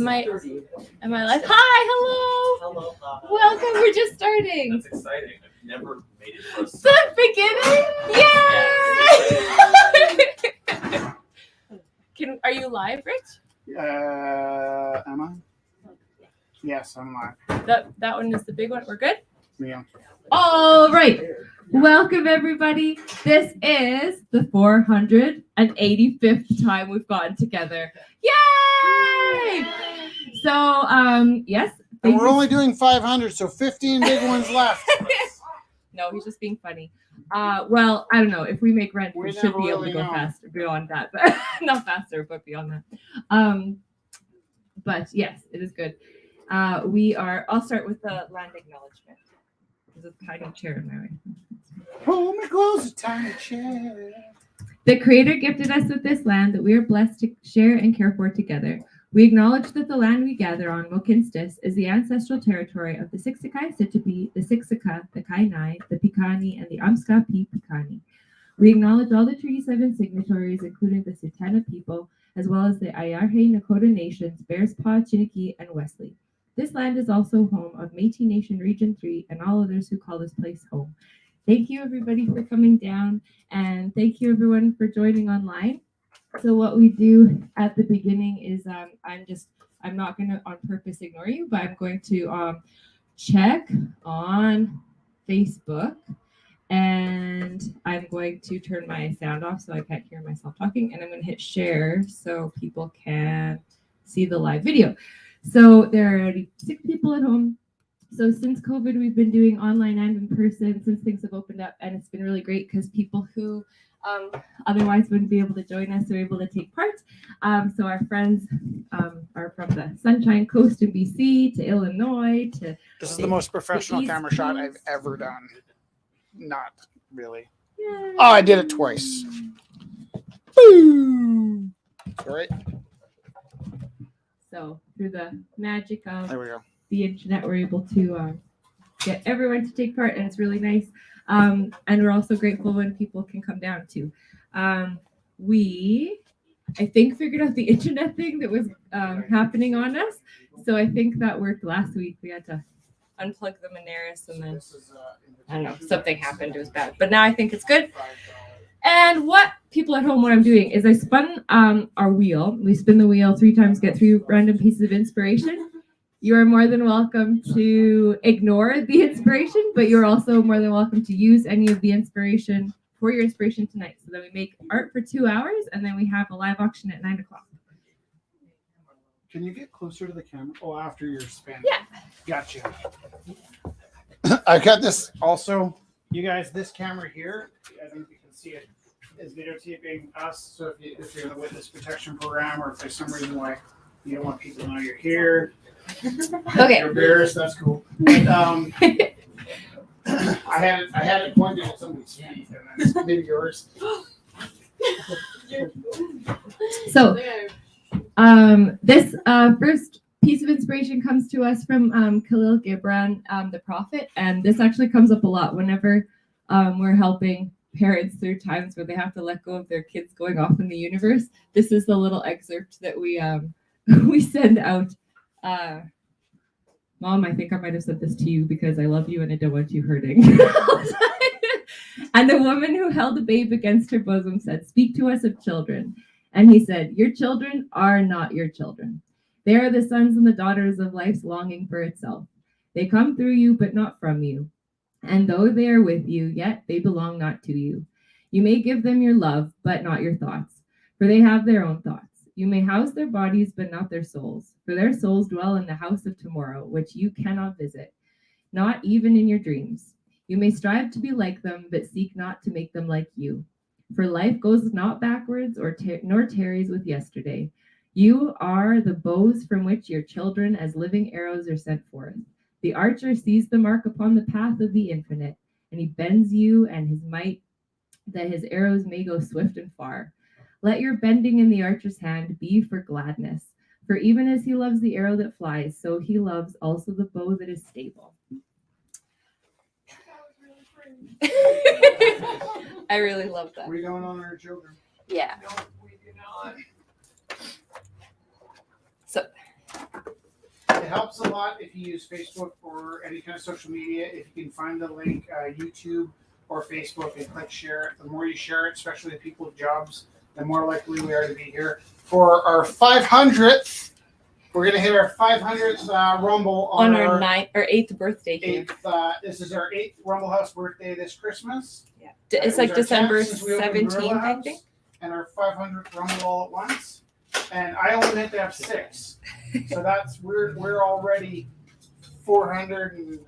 Am I live? Hi, hello. Welcome. We're just starting. That's exciting. I've never made it for The beginning? Yay! Are you live, Rich? Am I? Yes, I'm live. That one is the big one. We're good? Yeah. All right. Welcome, everybody. This is the 485th time we've gotten together. Yay! So, yes. And we're only doing 500, so 15 big ones left. No, he's just being funny. Well, I don't know. If we make rent, we should be able to go faster beyond that, but not faster, but beyond that. But yes, it is good. I'll start with the land acknowledgement. There's a tiny chair in my way. Pull me close, a tiny chair. The Creator gifted us with this land that we are blessed to share and care for together. We acknowledge that the land we gather on, Mohkinstsis, is the ancestral territory of the Siksika Sitapi, the Siksika, the Kainai, the Piikani, and the Amskapi Piikani. We acknowledge all the Treaty 7 signatories, including the Tsuut'ina people, as well as the Ayarhe Nakota Nations, Bearspaw, Chiniki, and Wesley. This land is also home of Métis Nation Region 3 and all others who call this place home. Thank you, everybody, for coming down, and thank you, everyone, for joining online. So what we do at the beginning is I'm not going to on purpose ignore you, but I'm going to check on Facebook, and I'm going to turn my sound off so I can't hear myself talking, and I'm going to hit share so people can see the live video. So there are already 6 people at home. So since COVID, we've been doing online and in person since things have opened up, and it's been really great because people who otherwise wouldn't be able to join us are able to take part. So our friends are from the Sunshine Coast in BC to Illinois to. This is the most professional camera shot I've ever done. Not really. Yay. Oh, I did it twice. Boom. All right. So through the magic of There we go. the internet, we're able to get everyone to take part, and it's really nice. And we're also grateful when people can come down too. We, I think, figured out the internet thing that was happening on us. So I think that worked last week. We had to unplug the Moneris, and then I don't know, something happened. It was bad, but now I think it's good. And what people at home, what I'm doing is I spun our wheel. We spin the wheel 3 times, get 3 random pieces of inspiration. You are more than welcome to ignore the inspiration, but you're also more than welcome to use any of the inspiration for your inspiration tonight. So then we make art for 2 hours, and then we have a live auction at 9 o'clock. Can you get closer to the camera? Oh, after your spin. Yeah. Gotcha. I got this also. You guys, this camera here, I think you can see it, is videotaping us. So if you're in the witness protection program, or if there's some reason why you don't want people to know you're here, Okay. you're embarrassed, that's cool. But, I had it pointed at somebody's feet, and then maybe yours. So this first piece of inspiration comes to us from Khalil Gibran, the prophet, and this actually comes up a lot whenever we're helping parents through times where they have to let go of their kids going off in the universe. This is the little excerpt that we we send out. Mom, I think I might have said this to you because I love you and I don't want you hurting. And the woman who held the babe against her bosom said, "Speak to us of children." And he said, "Your children are not your children. They are the sons and the daughters of life's longing for itself. They come through you, but not from you. And though they are with you, yet they belong not to you. You may give them your love, but not your thoughts, for they have their own thoughts. You may house their bodies, but not their souls, for their souls dwell in the house of tomorrow, which you cannot visit, not even in your dreams. You may strive to be like them, but seek not to make them like you. For life goes not backwards nor tarries with yesterday. You are the bows from which your children as living arrows are sent forth. The archer sees the mark upon the path of the infinite, and he bends you and his might, that his arrows may go swift and far. Let your bending in the archer's hand be for gladness, for even as he loves the arrow that flies, so he loves also the bow that is stable." I really love that. We don't honor our children. Yeah. No, we do not. So helps a lot if you use Facebook or any kind of social media. If you can find the link, YouTube or Facebook, and click share it. The more you share it, especially with people with jobs, the more likely we are to be here. For our 500th, we're going to hit our 500th Rumble On our 8th birthday here. This is our 8th Rumble House birthday this Christmas. Yeah. It It's was like our December 10th since we opened Gorilla 17th, I House, think. And our 500th Rumble all at once. And I only meant to have 6. So we're already 400 and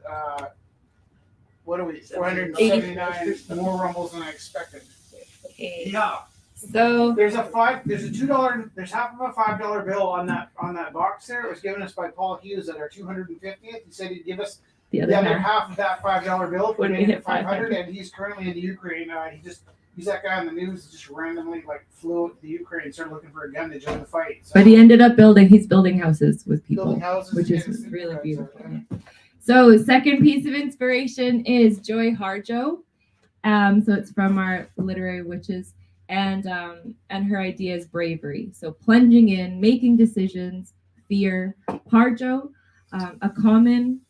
what are we? 479 more Rumbles than I expected. Okay. Yeah. So There's a $2, there's half of a $5 bill on that box there. It was given us by Paul Hughes at our 250th. He said he'd give us The the other other half. half of that $5 bill if we When we made hit it 500, and he's currently in the Ukraine. He's that guy on the news that just randomly flew to the Ukraine and started looking for a gun to join the fight. So, But he ended up he's building houses with people, building houses, which is innocent, really so, beautiful. yeah. So second piece of inspiration is Joy Harjo. So it's from our Literary Witches, and her idea is bravery. So plunging in, making decisions, fear. Harjo, a common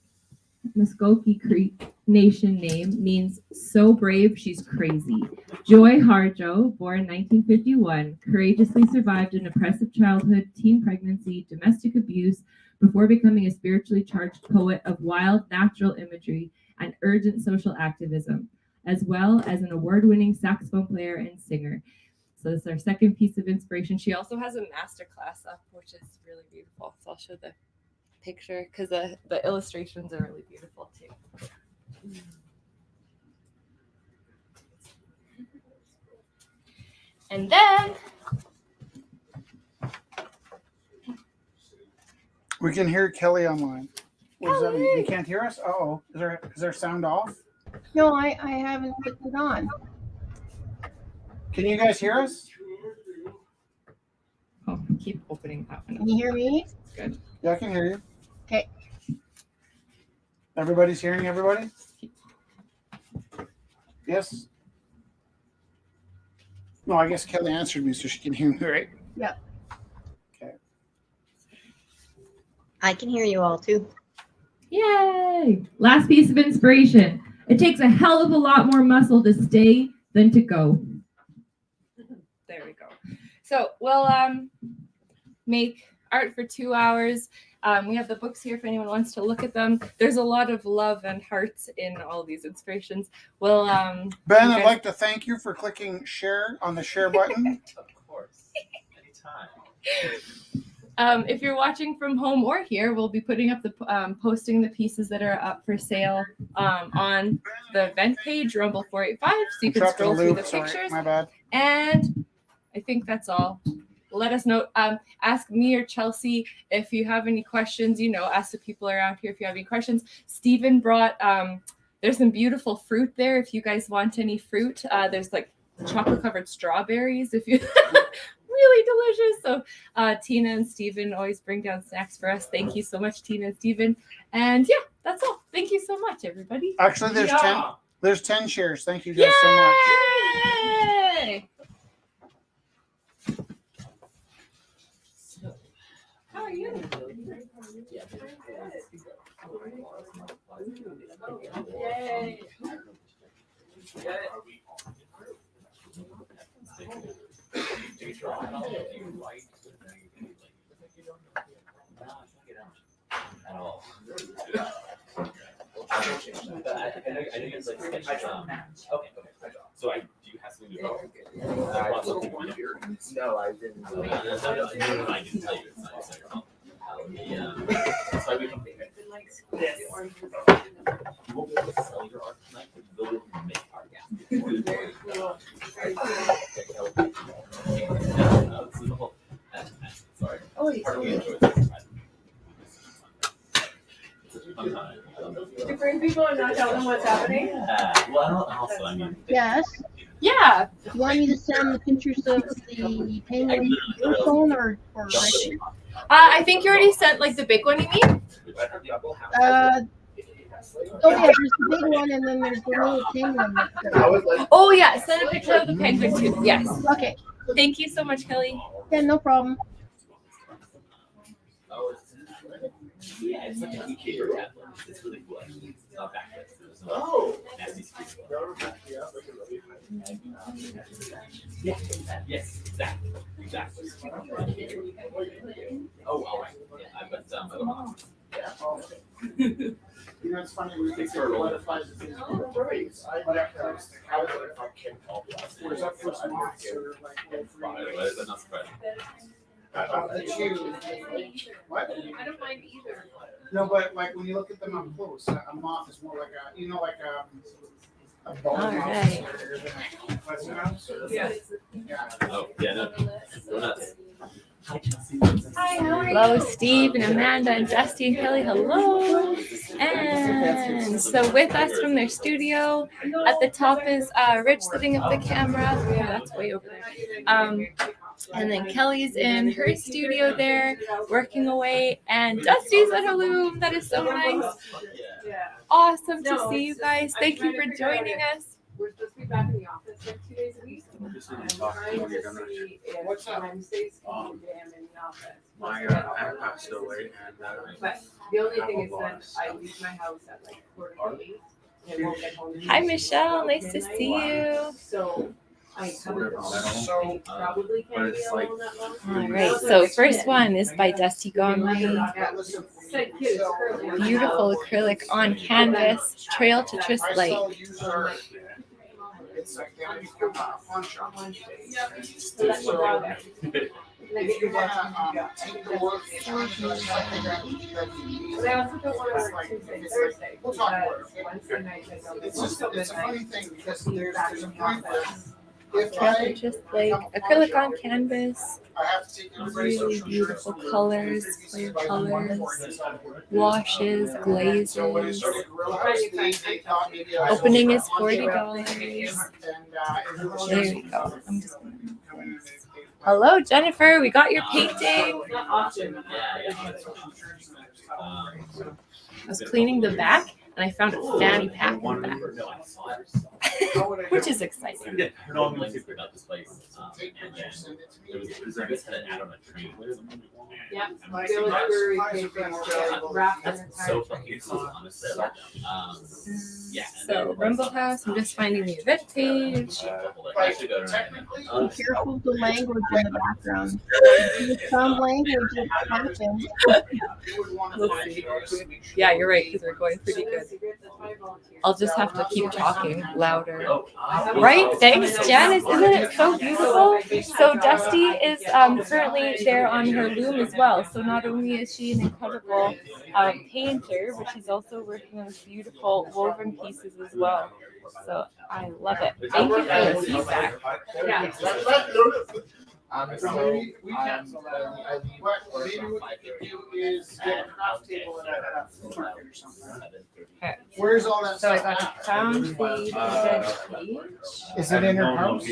Muskoka Creek Nation name, means so brave she's crazy. Joy Harjo, born 1951, courageously survived an oppressive childhood, teen pregnancy, domestic abuse, before becoming a spiritually charged poet of wild natural imagery and urgent social activism, as well as an award-winning saxophone player and singer. So this is our second piece of inspiration. She also has a master class up, which is really beautiful. So I'll show the picture because the illustrations are really beautiful too. And then We can hear Kelly online. What does that mean? You can't hear us? Uh-oh. Is there sound off? No, I haven't put it on. Can you guys hear us? Oh, keep opening that one Can you hear me? Good. Yeah, I can hear you. Okay. Everybody's hearing everybody? Yes? No, I guess Kelly answered me so she can hear me, right? Yeah. Okay. I can hear you all too. Yay! Last piece of inspiration. It takes a hell of a lot more muscle to stay than to go. There we go. So we'll make art for 2 hours. We have the books here if anyone wants to look at them. There's a lot of love and hearts in all these inspirations. Well, Ben, you I'd guys- like to thank you for clicking share on the share button. Of course. Anytime. If you're watching from home or here, we'll be putting up posting the pieces that are up for sale on the event page, Rumble 485, so you can Trapped in a scroll through the loop, sorry, pictures. my bad. And I think that's all. Let us know. Ask me or Chelsea if you have any questions. Ask the people around here if you have any questions. Stephen brought. There's some beautiful fruit there. If you guys want any fruit, there's like chocolate covered strawberries. If you really delicious. So Tina and Stephen always bring down snacks for us. Thank you so much, Tina and Stephen. And yeah, that's all. Thank you so much, everybody. Actually, there's 10. Yeah. There's 10 shares. Thank you guys so much. Yay! How are you? Yay. At all. I know it's like sketchy. Okay. So do you have something to go? No, I didn't. No, I didn't tell you. It's not just your fault. That's why we come here. You won't be able to sell your art tonight, but you'll be able to make art. This is the whole. Sorry. Part of the enjoy this. It's a fun time. To bring people and not tell them what's happening? Yeah. Well, I mean. Yes. Yeah. You want me to send the pictures of the penguin your phone or regular? I think you already sent like the big one, you mean? Oh yeah, there's the big one and then there's the little penguin. Oh yeah, send a picture of the penguin too. Yes. Okay. Thank you so much, Kelly. Yeah, no problem. Yeah, it's like a paper tablet. It's really cool actually. It's not backlit. So there's no nasty screen. Yeah. Yes. Exactly. Exactly. Oh, all right. Yeah, I bet You know, it's funny, we think there are butterflies and things. Whatever. Where's that first monster, like, But not surprising. the chew. What? I don't mind either. No, but like when you look at them up close, a moth is more like a, you know, like a ball moth. Alright. Fuzzy mouse? Yeah. Yeah. Oh, yeah, no. Go nuts. Hi, Chelsea. Hi, how are Hello, Steve and Amanda and Dusty and Kelly. Hello. And so with us from their studio, at the top is Rich setting up the camera. Yeah, that's way over there. And then Kelly's in her studio there, working away. And Dusty's at her loom. That is so nice. Yeah. Awesome to see you guys. Thank you for joining us. We're supposed to be back in the office like 2 days a week. I'm trying to see if What's up? Wednesdays can be damn in the office. My aunt passed away, and But the only thing is that I leave my house at like 4:40 and won't get home. Hi, Michelle. Nice to see you. So I come Whatever, home So, and probably but can't be it's like- alone that long. All right. So first one is by Dusty Gonley. yeah, listen. Said kids curly. Beautiful acrylic on canvas, Trail to Trist I Lake. sell user, it's like they become a pawn shop. So that's the problem. If you wanna, take the work, I figure out what you But I also don't want to work Tuesday, Thursday. We'll talk about because it. Wednesday night I go to It's just, it's a funny thing because there's a point where if Trail to I Trist Lake, acrylic on canvas, I have to take everybody's really social beautiful insurance. colors, clear colors, washes, So when I glazes. started Gorilla House, they thought maybe I was Opening is on $40. and, There you go. I'm just Hello, Jennifer. We got your painting. Not often. I was cleaning the back and I found a fanny pack in the back, No, I saw it. which is exciting. Yeah, heard all the things about this place. Take And then pictures, send it to me. there was this had an ad on a train. Yeah. Like, Village nice- Brewery nice came of them from to be able to- wrapped in That's a so fucking cool, honestly. I love them. Yeah. and So, then- Rumble House, I'm just finding the event page. I should go to Technically, Be careful of the language in the background. Some language that happens. you would want to Let's find see. those. Yeah, you're right, because we're going pretty good. I'll just have to keep talking louder. Oh, Right? Thanks, Janice. Isn't it so beautiful? So Dusty is currently there on her loom as well. So not only is she an incredible painter, but she's also working on beautiful woven pieces as well. So I love it. Thank you for the feedback. Yeah. So maybe we cancel that. What maybe what you could do is get a craft table at a food market or something. Okay. Where's all that So I stuff got at? found the event page. Is it in her house?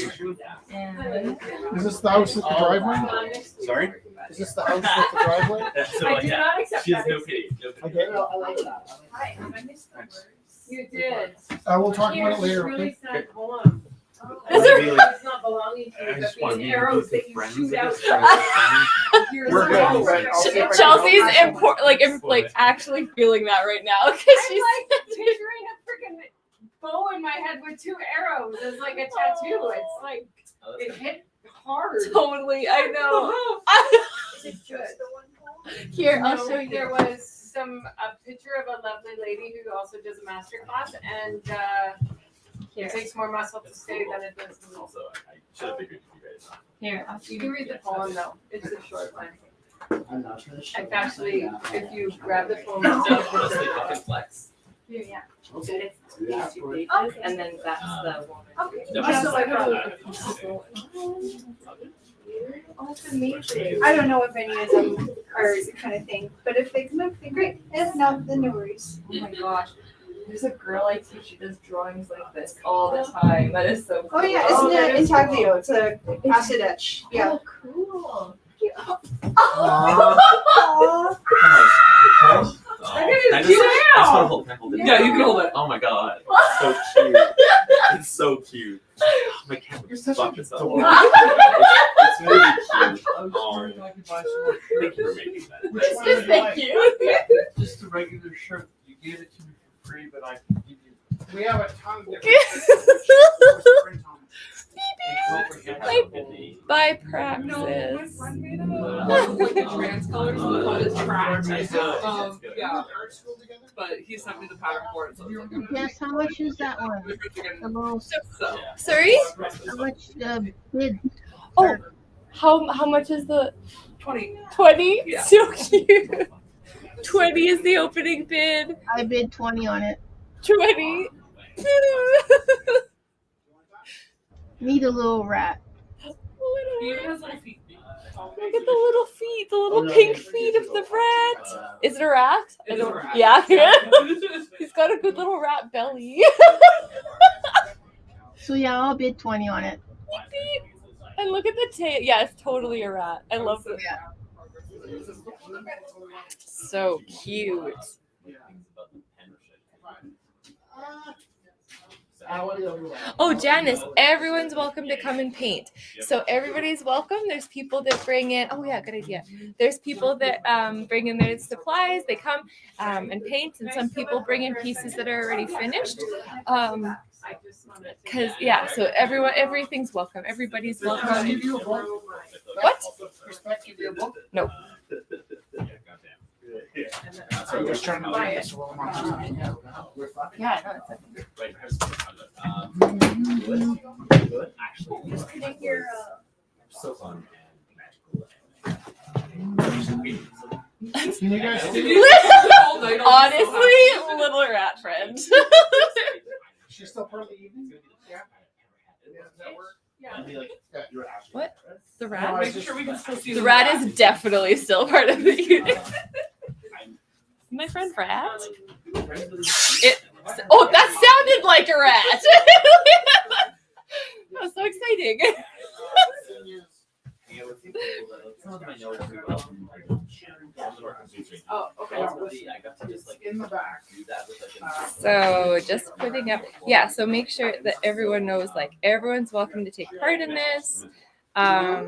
And Is this the house with the driveway? Sorry? Is this the house with the driveway? So, I do yeah, not accept she has that. no pity. No pity. Okay. I like that. Hi, I missed the words. You did. We'll talk about it Here's later, this really okay? sad poem. Is there- It's not belonging to I you, but just want to these be arrows with that you friends. shoot I out. guess, friends. Here's We're the good, arrows. but I'll see if I can- Chelsea's actually feeling that right now because I'm she's like picturing a freaking bow in my head with 2 arrows as like a tattoo. It's like, Oh, it hit hard. totally. I know. It's good. Here, I'll No, show you. There was a picture of a lovely lady who also does a master class, and Here, it takes more muscle to say than it does to move. Also, I should have figured you guys. here. I'll You can read the poem though. It's a short one. I've actually, if you grab the poem, So, it's honestly, fucking flex. yeah. And then that's the Okay. No, So I go- Oh, that's amazing. I don't know if any of them are the kind of thing, but if they come up, then great. If not, then no worries. Oh my gosh. There's a girl I teach, she does drawings like this all the time. That is so cool. Oh yeah, isn't it intaglio? It's a acid etch. Yeah. Oh, cool. Aw. Oh, Look at his I just cute want to arrow. hold it. Yeah, you can hold it. Oh my god. So cute. It's so cute. My camera You're such fucked a itself. dork. It's That's really cute. I was Oh, wondering if I could buy some more thank shirts. you for making that. Which one would you Thank like? you. Just the regular shirt. You gave it to me for free, but I can give you. We have a ton of different shirts. Which shirt to print on it? By No, Praxis. what's one made of? Like the trans colors, so the code is track. Yeah, but he sent me the pattern for it, so it's like, Yes, how much is that one? The little, so. Sorry? how much bid? Oh, how much is the 20. 20? Yeah. So cute. 20 is the opening bid. I bid 20 on it. 20. Need a little rat. He even has little feet. Look at the little feet, the little pink feet of the rat. Is it a rat? It is a rat. Yeah. He's got a good little rat belly. So yeah, I'll bid 20 on it. And look at the tail. Yeah, it's totally a rat. I love it. So cute. Oh, Janice, everyone's welcome to come and paint. So everybody's welcome. There's people that bring in, oh yeah, good idea. There's people that bring in their supplies. They come and paint, and some people bring in pieces that are already finished. Cause yeah, so everything's welcome. Everybody's welcome. Give you a book? What? Respect give you a book? No. So I'm just trying to learn this a little more. Yeah, no, it's okay. Wait, good. Actually, so fun and magical. Can you guys Honestly, little rat friend. She's still part of the evening? Yeah. Does that work? What? The No, I rat? was Make just- sure we can still see The rat is definitely still part of the unit. My friend rat? Oh, that sounded like a rat. That was so exciting. Oh, okay. I got to just like In the back. do that with like So just putting up, yeah, so make sure that everyone knows, like, everyone's welcome to take part in this. yeah.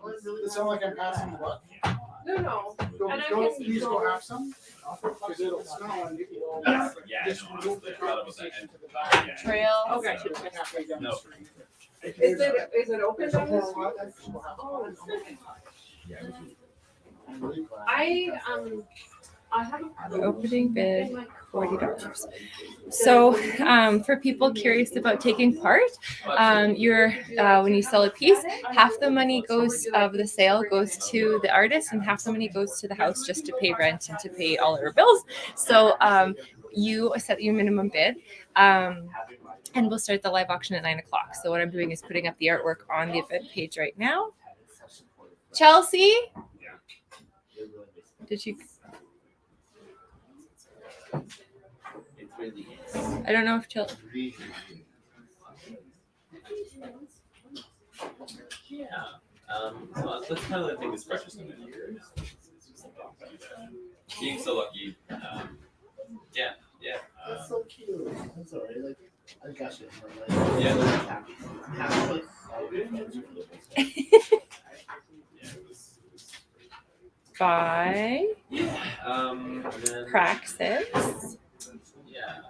Does it sound like I'm passing the buck? No. Don't, And I don't can- these go have some? Because it'll smell and it'll. Yeah, Just no, remove the honestly, I thought about that. conversation to the back. Yeah. Trail. Okay. Halfway down the No. street. Is it open? There's a whole lot that people have. I haven't. Opening bid, $40. So for people curious about taking part, you're when you sell a piece, half the money goes of the sale goes to the artist, and half the money goes to the house just to pay rent and to pay all our bills. So you set your minimum bid. And we'll start the live auction at 9 o'clock. So what I'm doing is putting up the artwork on the event page right now. Chelsea? Did you? It really is. I don't know if Chelsea. Yeah. So that's kind of the thing that's precious in it. Being so lucky. Yeah. Yeah. That's so cute. That's alright. Like, I got you. Yeah. I'm happy. By Yeah. And then, Praxis. yeah.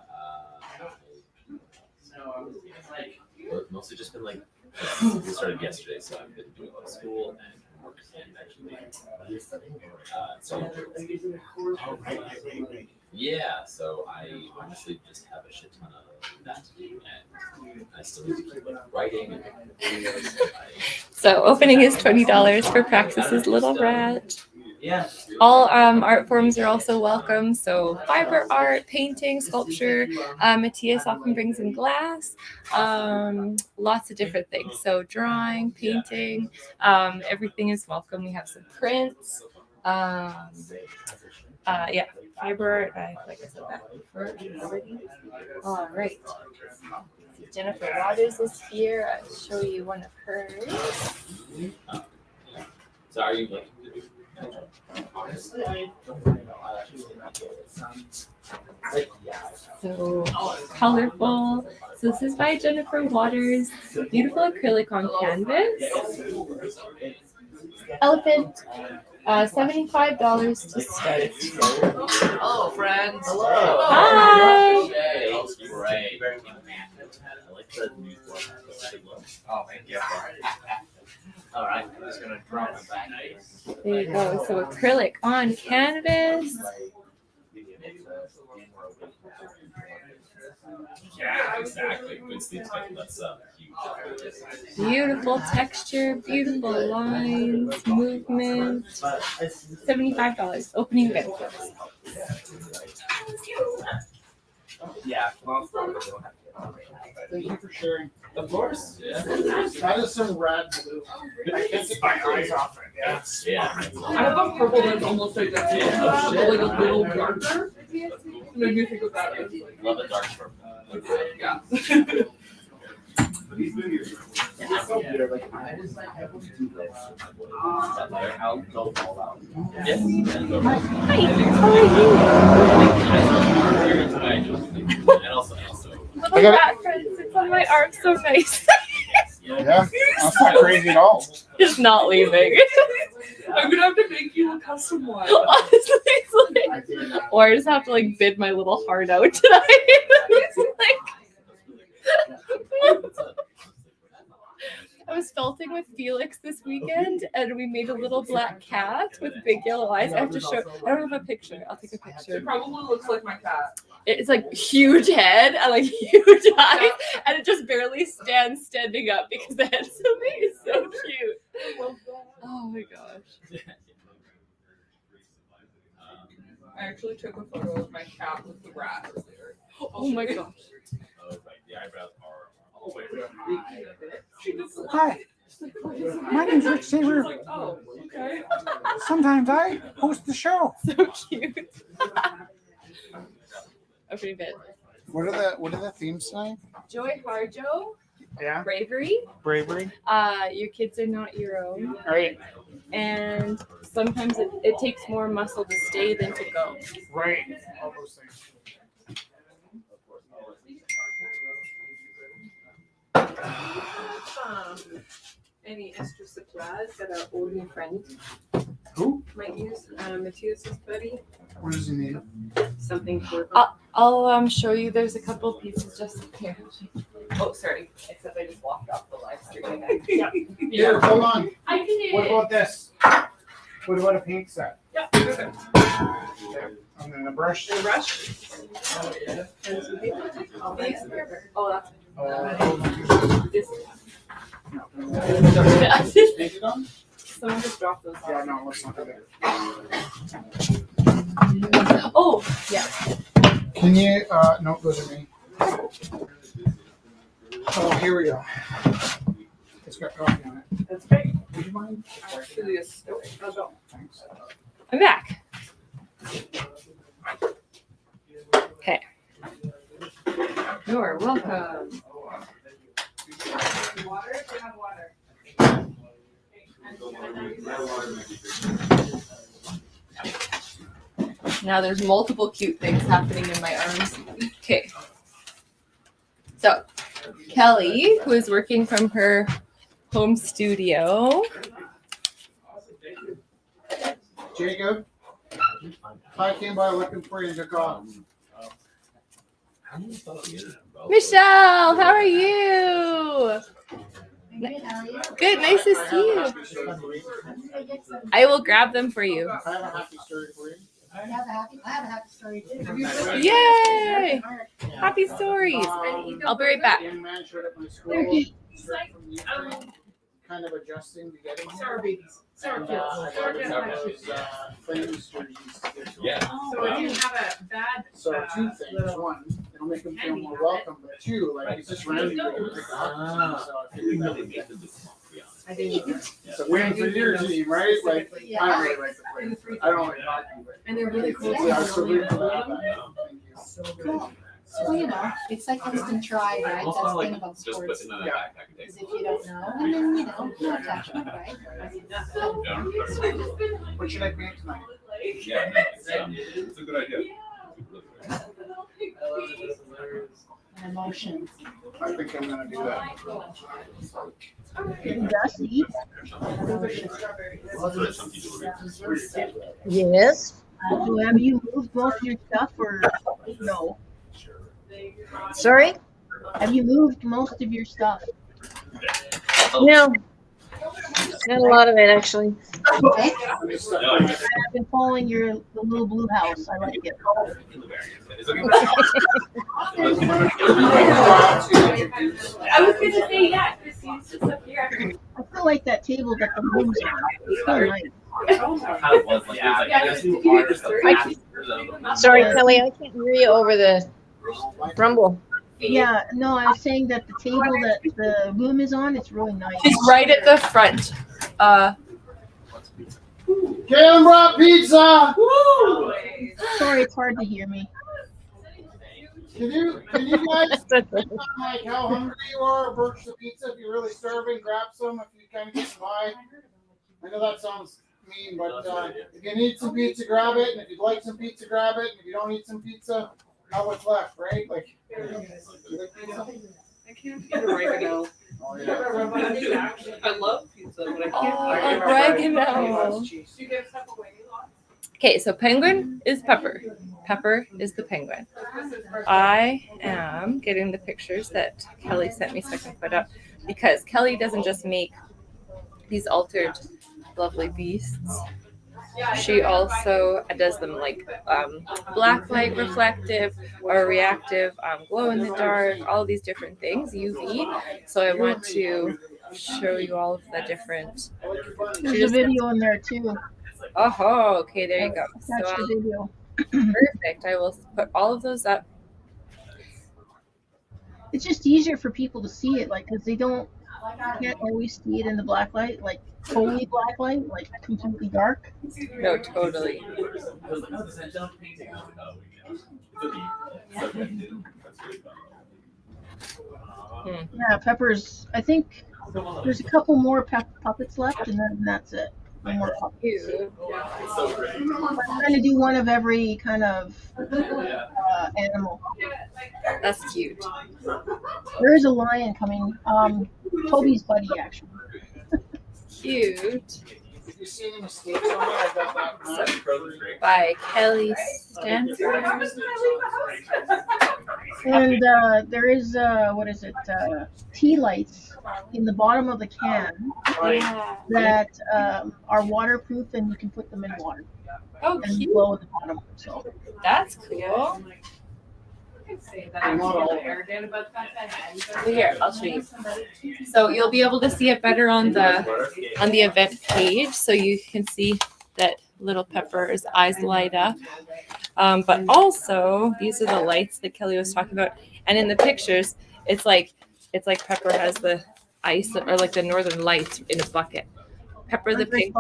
Mostly just been like, we started yesterday, so I've been doing a lot of school and work and actually. So yeah, so I honestly just have a shit ton of that to do, and I still need to keep like writing and videos. So opening is $20 for Praxis's Little Rat. Yeah. All art forms are also welcome. So fiber art, painting, sculpture. Matthias often brings in glass. Lots of different things. So drawing, painting, everything is welcome. We have some prints. Yeah, fiber art. Like I said that before already. All right. Jennifer Waters is here. I'll show you one of hers. So are you like Honestly, I don't know. I actually like it. It sounds like, yeah. So colorful. So this is by Jennifer Waters. Beautiful acrylic on canvas. Elephant. $75 to start. Hello, friends. Hello. Hi. That was great. I like the new one. Oh, thank you. All right, I'm just gonna drop it back. There you go. So acrylic on canvas. Yeah, exactly. Good sleep cycle. That's huge. Beautiful texture, beautiful lines, movement. $75. Opening bid. Yeah. Thank you for sharing. Of course. Yeah. That is some rad blue. I can't take my eyes off it. Yeah. Yeah. I have a purple that's almost identical, Yeah. but like a little darker. Made me think of that. Love a dark purple. Yeah. You're like, I was like, I will do this. I'll go all out. Yes. And also. Little I got it. rat friend sits on my arm so nice. Yeah, that's not crazy at all. Just not leaving. I'm gonna have to make you a custom one. Honestly, it's like, or I just have to like bid my little heart out tonight. It's like, I was felting with Felix this weekend, and we made a little black cat with big yellow eyes. I have to show. I don't have a picture. I'll take a picture. It probably looks like my cat. It's like huge head and like huge eyes, and it just barely stands standing up because the head's so big. It's so cute. Oh my gosh. I actually took a photo of my cat with the rat earlier. Oh my gosh. Oh, right. The eyebrows are. Oh, wait. She just Hi, my name's Rick she Saber. was like, oh, okay. Sometimes I host the show. So cute. Opening bid. What are the themes tonight? Joy Harjo, Yeah. bravery. Bravery. Your kids are not your own. All right. And sometimes it takes more muscle to stay than to go. Right. All those things. Any extra supplies that our older friend Who? might use? Matthias's buddy, What does he need? something for. I'll show you. There's a couple pieces just here. Oh, sorry. Except I just walked off the live stream. Here, hold on. I can do What about this? What about a paint set? Yeah. Okay. Okay. And then a brush. The brush. Oh, that's Oh, that's this. Paint it on? Someone just dropped those. Yeah, no, let's not do that. Oh, yeah. Can you, no, those are me. Oh, here we go. It's got coffee on it. That's great. Would you mind? actually a story. I'll go. Thanks. I'm back. Okay. You're welcome. Water, do you have water? Now there's multiple cute things happening in my arms. Okay. So, Kelly, who is working from her home studio. Jacob, I came by looking for you in your car. Michelle, how are you? Good, nice to see you. I will grab them for you. I have a happy story for you. I have a happy story too. Yay! Happy stories. I'll be right back. Young man showed up at my school. They're straight from Ukraine, kind of adjusting to getting here. Sorry, babies. Sorry, And, kids. I got him some of those, Flames jerseys to get to him. Yeah. So I didn't have a bad. So two things. One, it'll make him feel more welcome, but two, like he's just randomly going to pick the hockey team. So I figured that would get I didn't. So waiting for your team, right? Like, Yeah. I don't really like the players. I don't like hockey, but And they're really cool. yeah, so we can have Cool. that. Thank you. So good. Well, you know, it's like instant try, right? Also, That's the like, thing about just put sports. in a Yeah. backpack and take Is if you don't know, and then, you know, you'll catch up, right? What should I paint tonight? Yeah, no, it's a good idea. And emotions. I think I'm gonna do that. Dusty. Yes. So have you moved most of your stuff or no? Sorry? Have you moved most of your stuff? No. Not a lot of it, actually. Okay. I've been following the little blue house. I like it. I was gonna say yeah, Christine's just up here. I feel like that table that the rooms on. It's so nice. Sorry, Kelly, I can't hear you over the rumble. Yeah, no, I was saying that the table that the room is on, it's really nice. She's right at the front. Caitlin brought pizza! Sorry, it's hard to hear me. Can you guys like how hungry you are, approach the pizza if you're really starving, grab some if you kind of get by. I know that sounds mean, but if you need some pizza, grab it, and if you'd like some pizza, grab it, and if you don't need some pizza, have what's left, right? Like, you like pizza? I can't eat oregano. Oh, yeah. I love pizza, but I can't. Oh, oregano. Okay, so penguin is Pepper. Pepper is the penguin. I am getting the pictures that Kelly sent me so I can put up because Kelly doesn't just make these altered lovely beasts. She also does them like black light reflective or reactive, glow in the dark, all these different things, UV. So I want to show you all of the different. There's a video in there too. Oh, okay, there you go. That's So the video. perfect. I will put all of those up. It's just easier for people to see it, like, because they can't always see it in the black light, like totally black light, like completely dark. No, totally. Yeah, Pepper's. I think there's a couple more puppets left, and then that's it. No more puppets. Cute. I'm trying to do one of every kind of animal. That's cute. There is a lion coming. Toby's buddy, actually. Cute. If you see any mistakes on it, I got that. By Kelly Stanford. And there is what is it? Tea lights in the bottom of the can that are waterproof, and you can put them in water Oh, and cute. glow at the bottom. So That's cool. Here, I'll show you. So you'll be able to see it better on the event page, so you can see that little Pepper's eyes light up. But also, these are the lights that Kelly was talking about, and in the pictures, it's like Pepper has the ice or like the northern lights in a bucket. Pepper the pink.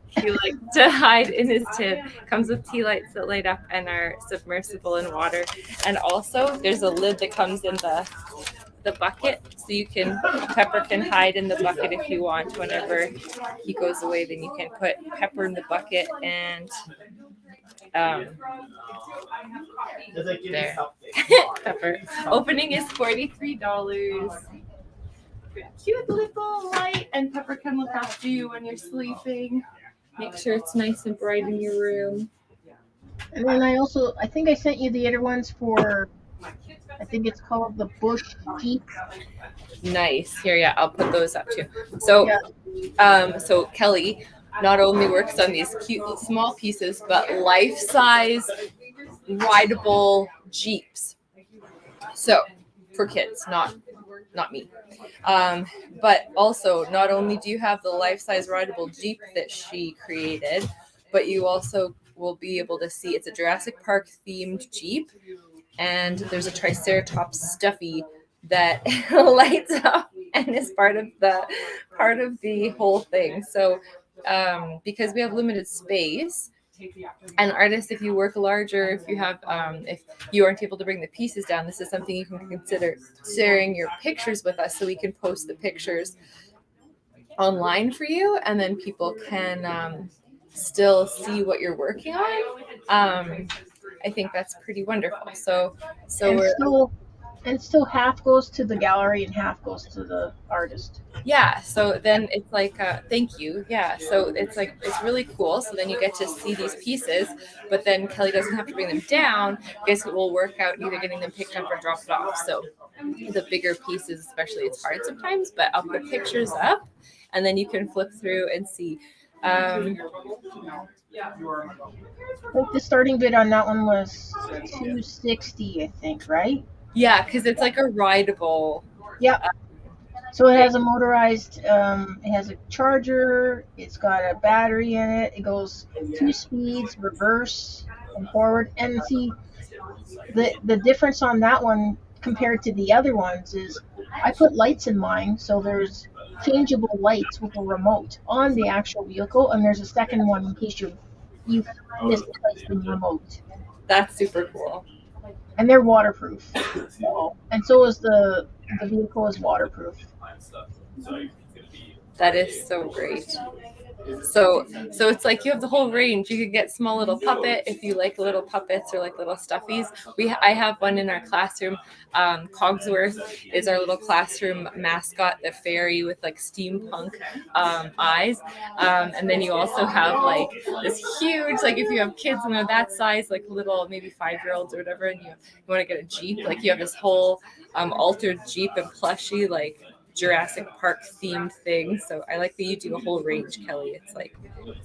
He likes to hide in his tin. Comes with tea lights that light up and are submersible in water. And also, there's a lid that comes in the bucket, so Pepper can hide in the bucket if you want. Whenever he goes away, then you can put Pepper in the bucket and there. Pepper. Opening is $43. Cute little light, and Pepper can look after you when you're sleeping. Make sure it's nice and bright in your room. And then I think I sent you the other ones for, I think it's called the Bush Jeep. Nice. Here, yeah, I'll put those up too. So, so Kelly not only works on these cute small pieces, but life-size rideable Jeeps. So, for kids, not me. But also, not only do you have the life-size rideable Jeep that she created, but you also will be able to see it's a Jurassic Park themed Jeep, and there's a Triceratops stuffy that lights up and is part of the whole thing. So because we have limited space, And artists, if you work larger, if you have, if you aren't able to bring the pieces down, this is something you can consider sharing your pictures with us, so we can post the pictures online for you, and then people can still see what you're working on. I think that's pretty wonderful. So And we're still half goes to the gallery and half goes to the artist. yeah. So then it's like thank you. Yeah. So it's like it's really cool. So then you get to see these pieces, but then Kelly doesn't have to bring them down because it will work out either getting them picked up or dropped off. So the bigger pieces, especially, it's hard sometimes. But I'll put pictures up, and then you can flip through and see. Like the starting bid on that one was $260, I think, right? Yeah, because it's like a rideable. Yep. So it has a motorized, it has a charger, it's got a battery in it, it goes 2 speeds, reverse and forward. And see, the difference on that one compared to the other ones is I put lights in mine, so there's changeable lights with a remote on the actual vehicle, and there's a second one in case you misplaced the remote. That's super cool. And they're waterproof. And so is the vehicle is waterproof. That is so great. So it's like you have the whole range. You could get small little puppet if you like little puppets or like little stuffies. I have one in our classroom. Cogsworth is our little classroom mascot, the fairy with like steampunk eyes. And then you also have like this huge, like if you have kids and they're that size, like little maybe 5-year-olds or whatever, and you want to get a Jeep, like you have this whole altered Jeep and plushie, like Jurassic Park themed thing. So I like that you do a whole range, Kelly. It's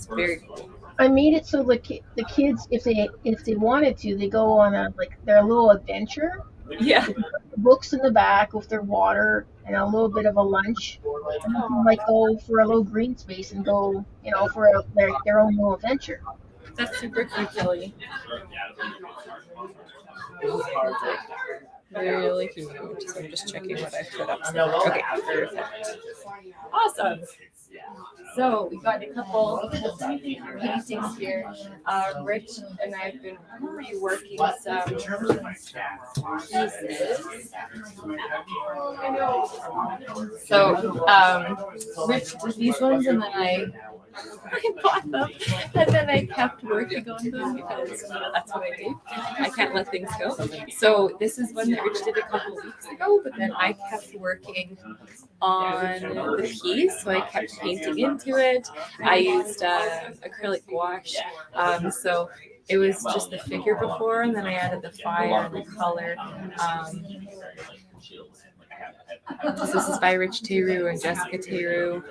very cool. I made it so the kids, if they wanted to, they go on their little adventure. Yeah. Books in the back with their water and a little bit of a lunch. And you can go for a little green space and go, for their own little adventure. That's super cute, Kelly. Really cute. I'm just checking what I put up. Okay, perfect. Awesome. So we got a couple paintings here. Rich and I have been reworking some pieces. So Rich did these ones, and then I bought them, and then I kept working on them because that's what I do. I can't let things go. So this is one that Rich did a couple weeks ago, but then I kept working on the piece, so I kept painting into it. I used acrylic gouache, so it was just the figure before, and then I added the fire and the color. So this is by Rich Teru and Jessica Teru.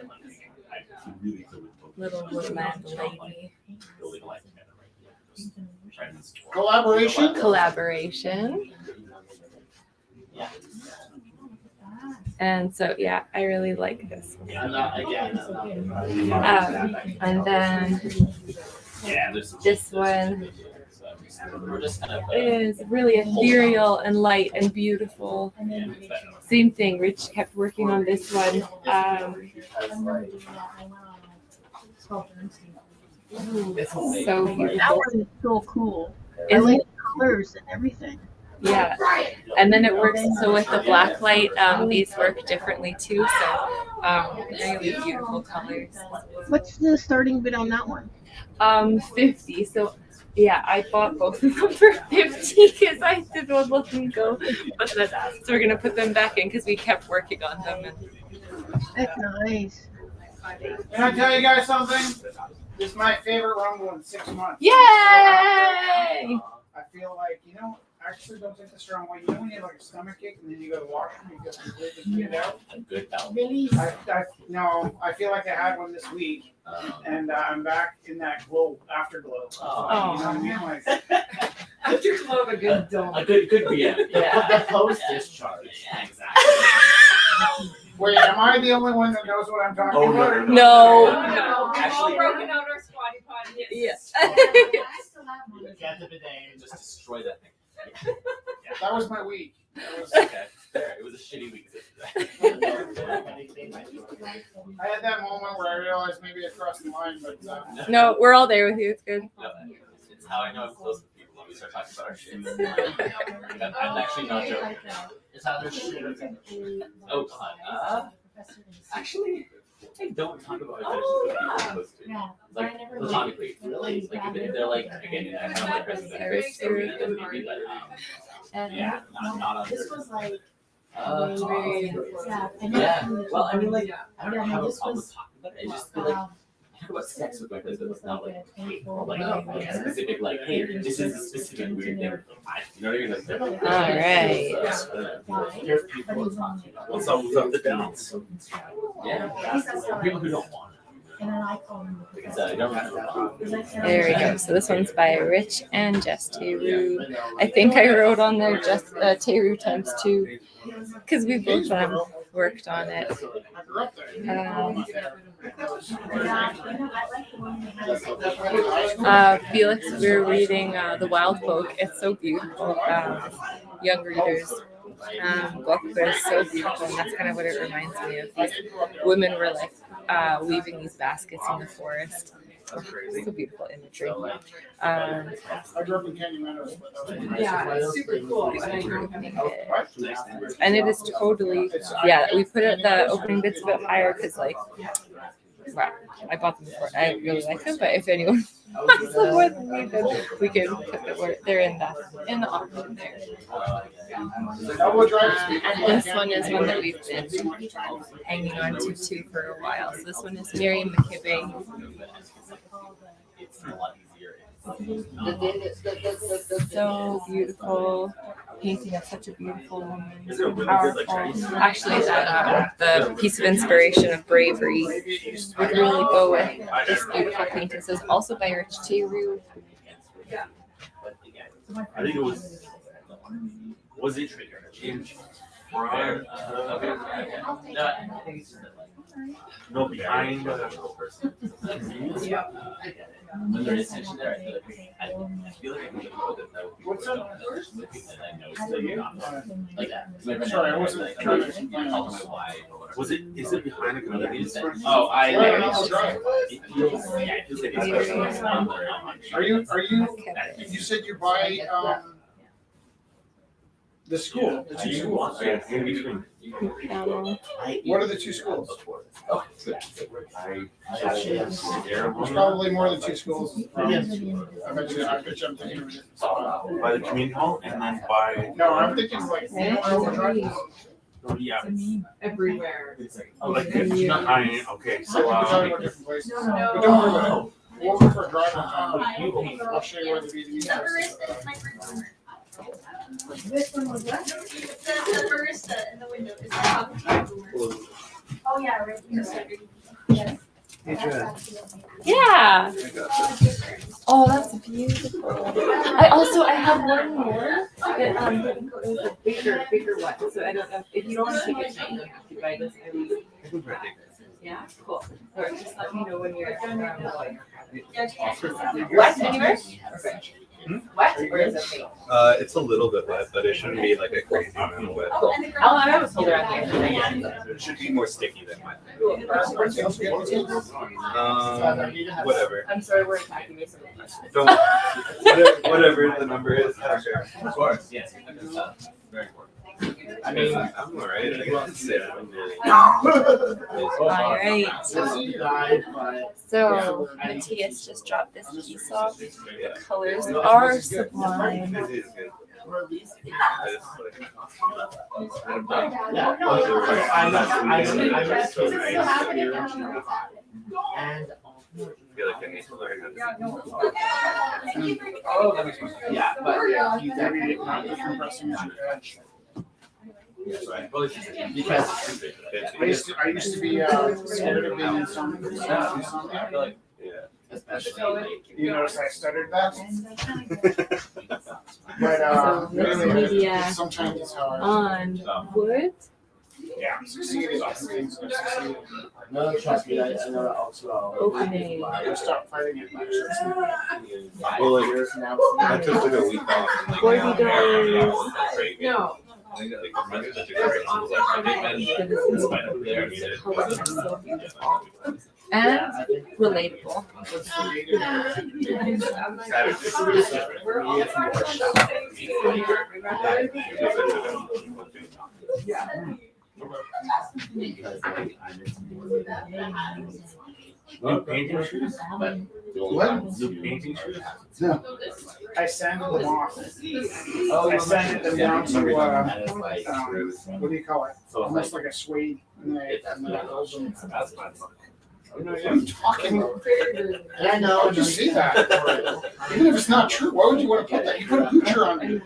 Little woodland lady. Collaboration. And so, yeah, I really like this one. And then this one is really ethereal and light and beautiful. Same thing, Rich kept working on this one. So beautiful. That one is so cool. I Isn't like it? the colors and everything. Yeah, and then it works so with the black light. These work differently too. So really beautiful colors. What's the starting bid on that one? 50. So yeah, I bought both of them for 50 because I didn't let them go. But then, so we're gonna put them back in because we kept working on them. And That's nice. Can I tell you guys something? This is my favorite Rumble in 6 months. yay! I feel like, actually don't take the strong way. When you have like a stomach ache and then you go to the washroom, you get completely cleaned out. A good bell. I feel like I had one this week, and I'm back in that afterglow. Oh. You know what I mean? Like, Afterglow of a good dome. A good yeah. The post discharge. Yeah, exactly. wait, am I the only one that knows what I'm talking Oh, about? No. Actually, broken out our squatty potty. Yes. Get the bidet and just destroy that thing. That was my week. That was, Okay. fair. It was a shitty week yesterday. I had that moment where I realized maybe I crossed the line, but No, we're all there with you. It's good. No, it's how I know I'm close with people when we start talking about our shit. I'm actually not joking. It's how there's shit. Oh, come on. Actually, I don't talk about my fetishes with people I'm close to. Like, platonically. Really? Like, if they're like, again, I don't like person that Irish spirit. maybe, but, yeah, not on This was like. yeah. Well, I mean, like, I don't have a problem with talking about it. I just feel like, talk about sex with my husband was not like, or like a specific, like, hey, this is a specific weird thing. You know what I mean? Like, All right. here's people to talk to. What's up with the downs? Yeah. People who don't want it. Because I don't have There we go. So this one's by Rich and Jess Teru. I think I wrote on there just Teru times 2 because we both worked on it. Felix, we're reading The Wild Folk. It's so beautiful. Young readers book, but it's so beautiful, and that's kind of what it reminds me of. These women were like weaving these baskets in the forest. It's a beautiful imagery. I grew up in Canyon Meadows. Yeah, it's super cool. And it is totally, yeah, we put it, the opening bits a bit higher because, like, wow, I bought them before. I really like them, but if anyone wants them more than me, then we can put the word, they're in the option there. This one is one that we've been hanging on to too for a while. So this one is Miriam McKibbing. It's a lot easier. So beautiful, painting of such a beautiful woman, so powerful. Actually, the piece of inspiration of bravery would really go with this beautiful painting. So it's also by Rich Teru. I think it was it in front no, behind When there is tension there, I feel like I can know that would be what's up? And I know that you're not like that. Sorry, I wasn't trying to was it is it behind a community? Oh, it feels like it's Are you you said you buy the school, the two schools. In between. What are the two schools? Oh, There's probably more than two schools. I bet you I'm thinking of a different spot. By the community hall and then by. No, I'm thinking like Overdrive. Yeah. Everywhere. Oh, like okay, so We're talking about different places. But don't worry about it. We'll go for a drive one time. I'll show you where the Vietnamese are. This one was what? The barista in the window. Is that oh yeah, right here. Yes. Yeah. Oh, that's beautiful. I have one more. But, it was a bigger one. So I don't know if you don't want to take it tonight, you have to buy this. Yeah, cool. Or just let me know when you're wet anywhere? Wet or is it fake? It's a little bit wet, but it shouldn't be like a crazy amount of wet. Cool. I'll have a holder on the end. It should be more sticky than wet. Whatever. I'm sorry, we're attacking you so much. Don't. Whatever the number is. Sure. Of course, yes. Very important. I mean, I'm alright. I guess. Alright. So Matthias just dropped this piece off. The colors are sublime. It is good. I feel like I need to learn how to Oh, that makes sense. Yeah, but you compressing edge. Because I used to be scared of being insomnia. especially You notice I stuttered that? But So mixed really, media sometimes it's hard. on wood. Yeah, succeeded. Things have succeeded. No, trust me, I know that also. Opening. I stopped fighting it. Well, like, I took like a week off. And, like, $40. craving. No. think that, like, my friends that do that, was like, I think men, in spite of their And relatable. New painting shoes? What? New painting shoes? No. I sanded them off. Oh, I sanded them down to, what do you call it? So it's Almost like, like a suede. And then I rolled them. that's fine. What are you talking about? I know. How would you see that? Even if it's not true, why would you want to put that? You put a picture on it.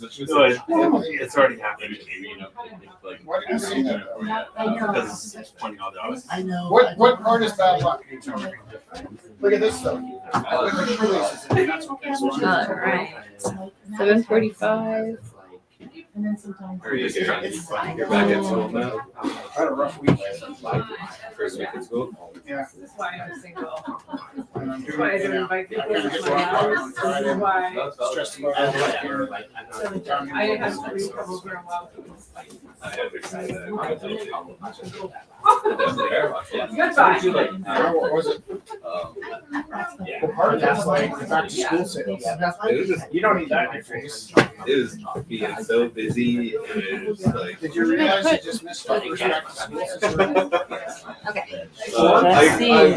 It's already happened. Why did you say that? Because it's $20. I know. What part is bad luck? You tell me. Look at this stuff. Look at the shoelaces in it. That's okay. So All right. 7:45. And then sometimes. You're back at school now? I had a rough week. First week at school? Yeah. This is why I'm single. And I'm That's doing why I it don't now. invite I people gotta to get my rock on house. This Friday. is why Stressed about it here. I have three trouble growing up. Goodbye. What was it? Well, part of that's like back to school sales. It was just, You don't need that in your face. it was being so busy, and it was like. Did you realize you just missed our first back to school? Okay.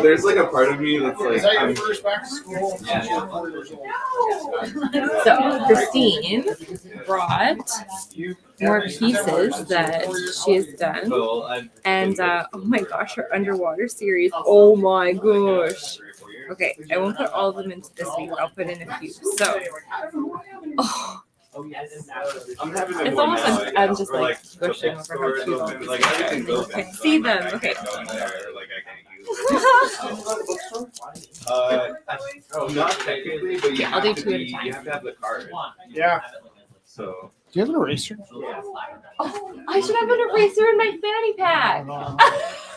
There's like a part of me that's like, Is that your first back to school? Since you were 4 years old? So Christine brought You- more pieces that she has done. well, I. And oh my gosh, her underwater series. Oh my gosh. Okay, I won't put all of them into this week. I'll put in a few. So, oh, I'm having them it's more almost now, like I I'm guess, just or, like the gushing next over how store cute all open, these like are. everything's You open, can so see I'm them. not- I Okay. can't go in there, like I can't use it. Not technically, but you I'll have do to two at a be, time. you have to have the card. Yeah. So. Do you have an eraser? Oh, I should have an eraser in my fanny pack.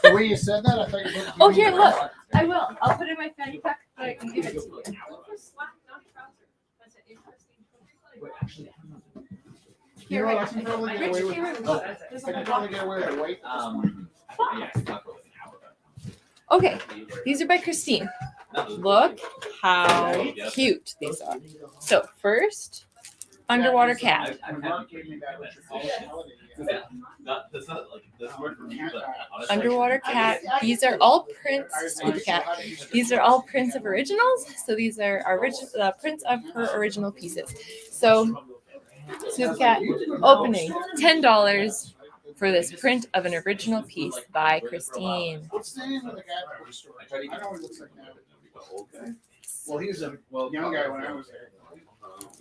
The way you said that, I thought you were. Oh, here, look. I will. I'll put it in my fanny pack so I can give it to you. You know, I can probably get away with. Here, I can probably get away with white. Okay, these are by Christine. Look how cute these are. So first, underwater cat. Mark gave me that. That's not like this word for me, but honestly. Underwater cat. These are all prints. Scoop the cat. These are all prints of originals. So these are original prints of her original pieces. So Scoop Cat opening $10 for this print of an original piece by Christine. What's the name of the guy at the bookstore? I know what he looks like now. Well, he was a young guy when I was there.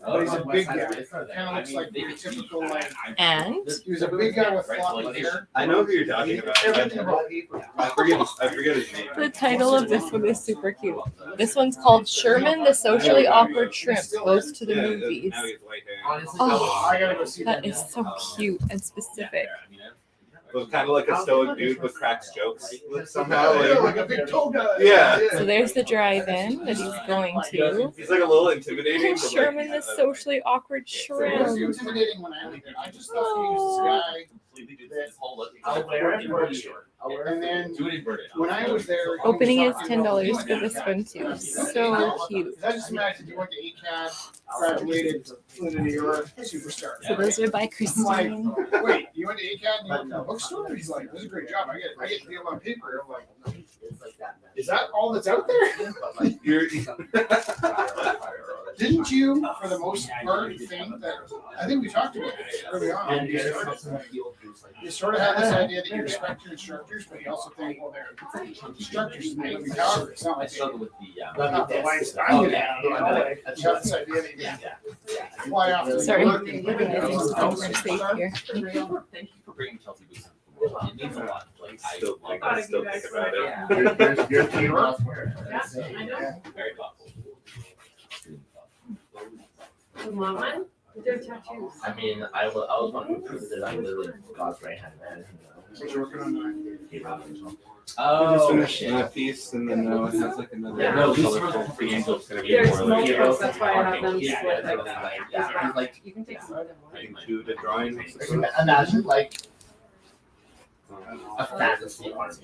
But he's a big guy. Kind of looks like your typical, like. And He was a big guy with floppy hair. I know who you're talking about. Everything about paper. I forget his name. the title of this one is super cute. This one's called Sherman the Socially Awkward Shrimp Goes to the Yeah, Movies. now he has white hair. Oh, I gotta go see that that. is so cute and specific. It was kind of like a stoic dude with cracks jokes somehow. Yeah, Like, like a big toe guy. yeah. So there's the drive-in that he's going to. He's like a little intimidating. but, like, Sherman the Socially Awkward It was Shrimp. intimidating when I was there. I just thought he was this guy. And then when I was there, he Opening was is talking about- $10 for this one too. So cute. I just imagine you went to ACAD, graduated, flew to New York, superstar. So those are by Christine. Wait, you went to ACAD and you worked in a bookstore? He's like, this is a great job. I get to deal on paper. I'm like, is that all that's out there? You're, Didn't you, for the most part, think that, I think we talked about this early on. You sort of have this idea that you respect your instructors, but you also think, well, they're instructors and they can be caliber. It's not like they not the lights I'm gonna have, you know, like, you have this idea that you fly off to Sorry. New York and live in I think it. we're safe here. Thank you for bringing Chelsea Boots. It means a lot. Like I still think about Yeah. it. You're to New York. very thoughtful. They're tattoos. I mean, I was wondering who that I'm literally God's right hand man. What you working on tonight? I just Oh, finished shit. that piece, and then now it has like another Yeah. No, these colorful are the angels gonna be There's more like multiples, that's why I have them yeah, split yeah, like that. yeah, like You can take more than one. into the drawing. imagine like a fantasy army.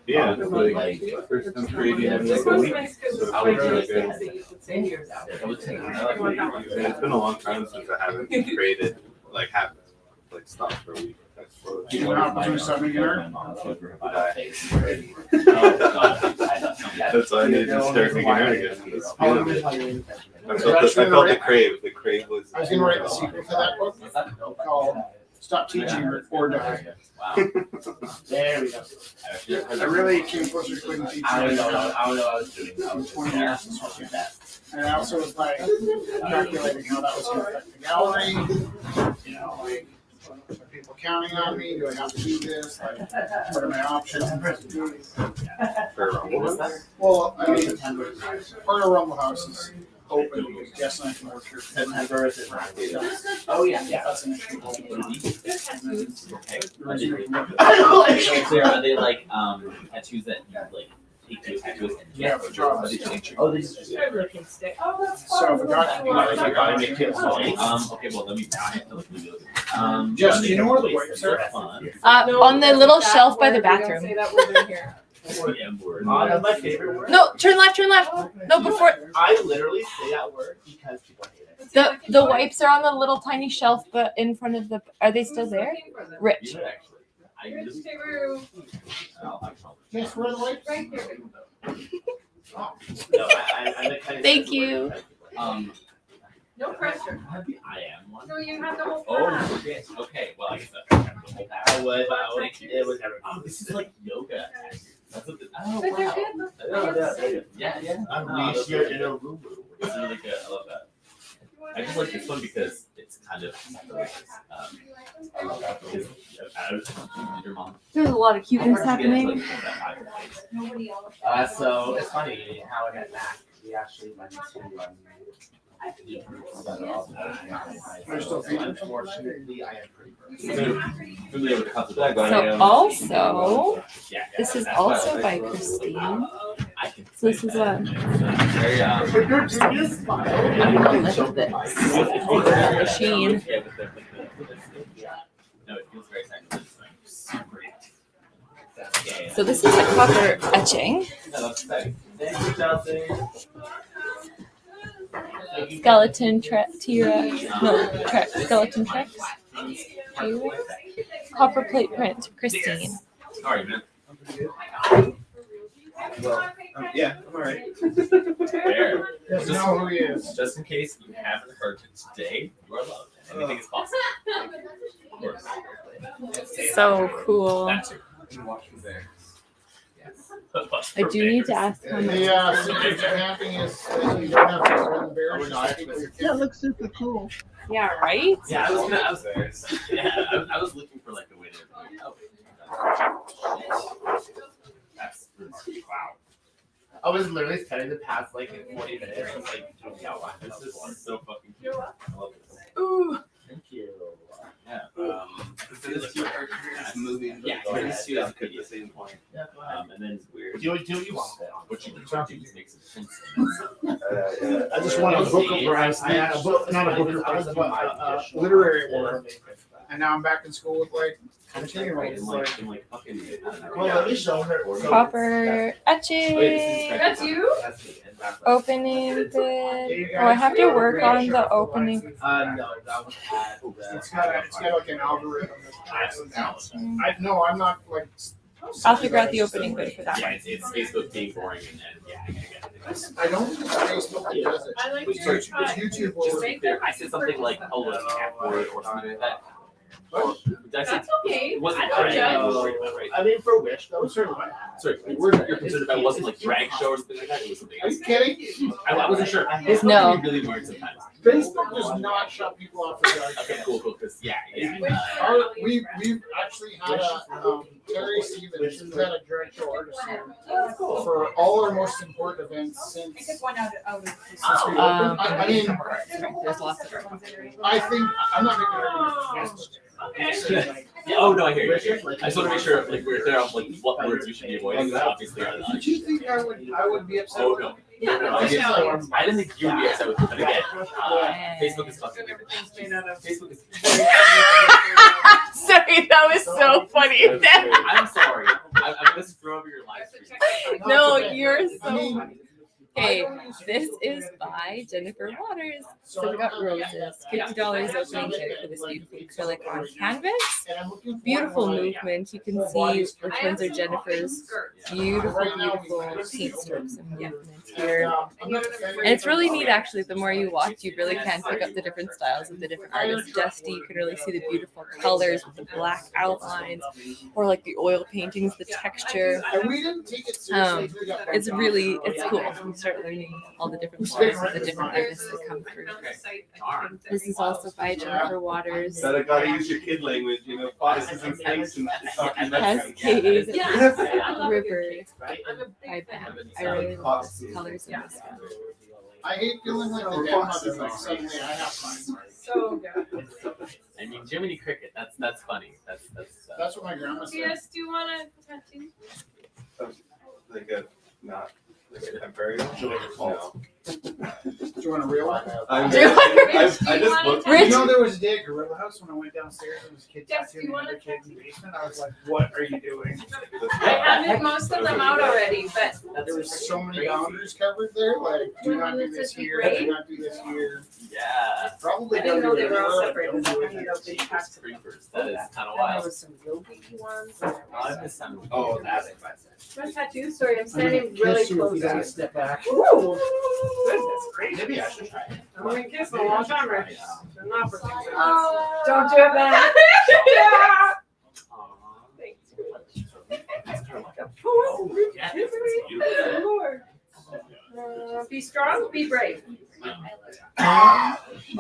Yeah, like first I'm creating in like a week, so I would it's do really it. good. I would take And it's been a long time since I haven't created, like have like stopped for a week. That's for You know how to do something here? That's why I need to start making art again. It's feeling it. I felt the crave. The crave was. I was gonna write the sequel to that book called Stop Teaching or Die. Wow. There we go. I really came closer to quitting teaching. I don't know what I was doing. I was 20 years since I did that. And I also was like calculating how that was gonna affect the gallery. You know, like, are people counting on me? Do I have to do this? Like, what are my options? Well, I mean, part of Rumble House is open because Jess and I can work here. September is it? Oh yeah, yeah. That's an issue. Are they like tattoos that you like take to a tattooist and Yeah, for jobs. Oh, they just They're looking stick. Oh, that's So if a guy, I gotta make it okay, well let me Jess, do you know where the wipes are? On the little shelf by the Word, we don't bathroom. say that word in here. That's my favorite word. No, turn left, turn left. No, before I literally say that word because people hate it. the wipes are on the little tiny shelf, but in front of the. Are they still there? Rich. I just Jess, where are the wipes? Right here. no, I'm the kind of Thank you. No pressure. I am one. So you have the whole Oh class. shit. Okay, well I guess I would. It was. Oh, this is like yoga. That's what. Oh But they're wow. good. Yeah, yeah. Unleash your inner Lulu. It's really good. I love that. I just like this one because it's kind of your mom. There's a lot of cuteness happening. So it's funny how I met Mac. We actually went to unfortunately, I am pretty familiar with the concept. So also, this is also by Christine. So this is a. Look at this machine. No, it feels very super. So this is a copper etching. Skeleton T-Rex. No, skeleton T-Rex. Copper plate print, Christine. Sorry, man. Well, yeah, I'm alright. Fair. Just know who he is. Just in case you haven't heard it today, you are loved. Anything is possible. Of course. So cool. That's it. I do need to ask how much. The secret to camping is that you don't have to run bears. That looks super cool. Yeah, right? Yeah, I was looking for like a way to. That's wow. I was literally spending the past like 40 minutes just like doing the outline. This is so fucking cute. I love this. Ooh. Thank you. Yeah. This two are moving. Yeah, this two is at the same point. And then it's weird. Do what you want. What you do makes it sense. I just want a Booker Prize, not a Booker Prize, but a literary award. And now I'm back in school with like 10-year-olds. Like, Well, let me show her. Copper etching. That's you? Opening bid. Oh, I have to work on the opening. No, that was it's got like an algorithm that tracks them down. I'm not like. I'll figure out the opening bid for that Yeah, one. it's Facebook being boring and yeah, I get it. I don't think Facebook does it. I like Wait, your sorry, It's try. YouTube Just to will. be clear, I said something like hello cat word or something like that. Or did I say That's okay. it wasn't I don't drag judge. you were worried about, right? I mean, for Wish, though. Sorry, the word you're concerned about wasn't like drag show or something like that. It was something Are you else. kidding? I wasn't sure. Facebook No. can be really weird sometimes. Facebook does not shut people off for drag. Okay, cool. Because yeah. We've actually had a Terry Stevens, who's had a drag show artist here for all our most important events I took since one out of. we opened. I mean, There's lots of them. I think I'm not making it. Okay. Yeah, oh no, I hear you. I just want to make sure like we're clear on like what words we should be avoiding. Because obviously are the Did you think I would be upset? Oh with no. it? No, I didn't think you would be upset with it, but again, Facebook is fucking. Everything's made out of. Facebook is. Sorry, that was so funny. I'm sorry. I'm gonna screw over your live stream. No, you're so funny. Okay, this is by Jennifer Waters. So we got roses, $50 opening kit for this beautiful acrylic on canvas. Beautiful movement. You can see which ones are Jennifer's. Beautiful, beautiful paint strokes and movement here. And it's really neat actually. The more you watch, you really can pick up the different styles of the different artists. Dusty, you can really see the beautiful colors with the black outlines, or like the oil paintings, the texture. And we didn't take it seriously. It's really, it's cool. You start learning all the different styles of the different artists that come through. This is also by Jennifer Waters. That I gotta use your kid language, you know, foxes and snakes and Cascade River by Bam. I really love the colors in this one. I hate feeling like the foxes like suddenly I have mine. So good. I mean, Jiminy Cricket. That's funny. That's what my grandma said. Yes, do you want a tattoo? Like a not like a temporary. No. Do you want a real one? I just looked. You know, there was a day at Gorilla House when I went downstairs and there was a kid Yes, tattooing you want another a kid in the basement. I was like, what are you doing? I handed most of them out already, but There was so many boundaries covered there, like do not do this here, do not do this here. Yeah. Probably I didn't don't know do they were all it. separate. Don't do it. Creepers. That is kind of there wild. was some real geeky ones. I miss some. Oh, that's expensive. My tattoo, sorry, I'm I'm standing gonna really kiss you if close you to gotta you. step back. Ooh, goodness gracious. Maybe I should try it. I haven't been kissed in a long time, Rich. So not for things like this. Oh. Don't do it, man. Lord. Be strong, be brave. You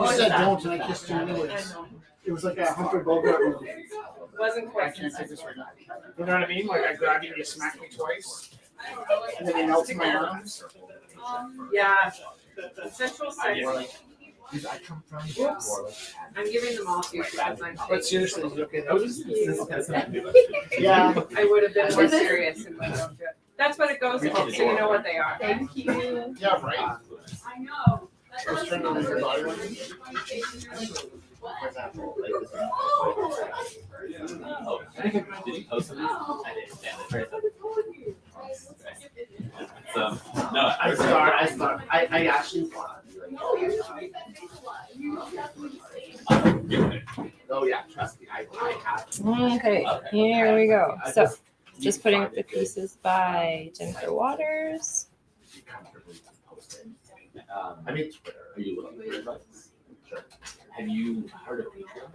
said don't, and I kissed you anyways. It was like a Humphrey Bogart movie. Wasn't I quite. can't take this right now. You know what I mean? Like I grab you and you smack me twice, and then you melt in my arms. Yeah. Central Six. I come from Whoops. I'm giving them all to you because I'm But seriously, is it okay? Yeah. I would have been more serious if I don't do it. That's what it goes in, so you know what they are. Thank you. Yeah, right. I know. I was trying to make your body language. Oh, did you post something? I did. Damn, that's right. So, no, I actually thought. Oh yeah, trust me, I have. Okay, here we go. So, just putting up the pieces by Jennifer Waters. I mean, Twitter. Are you looking for advice? Sure. Have you heard of Patreon?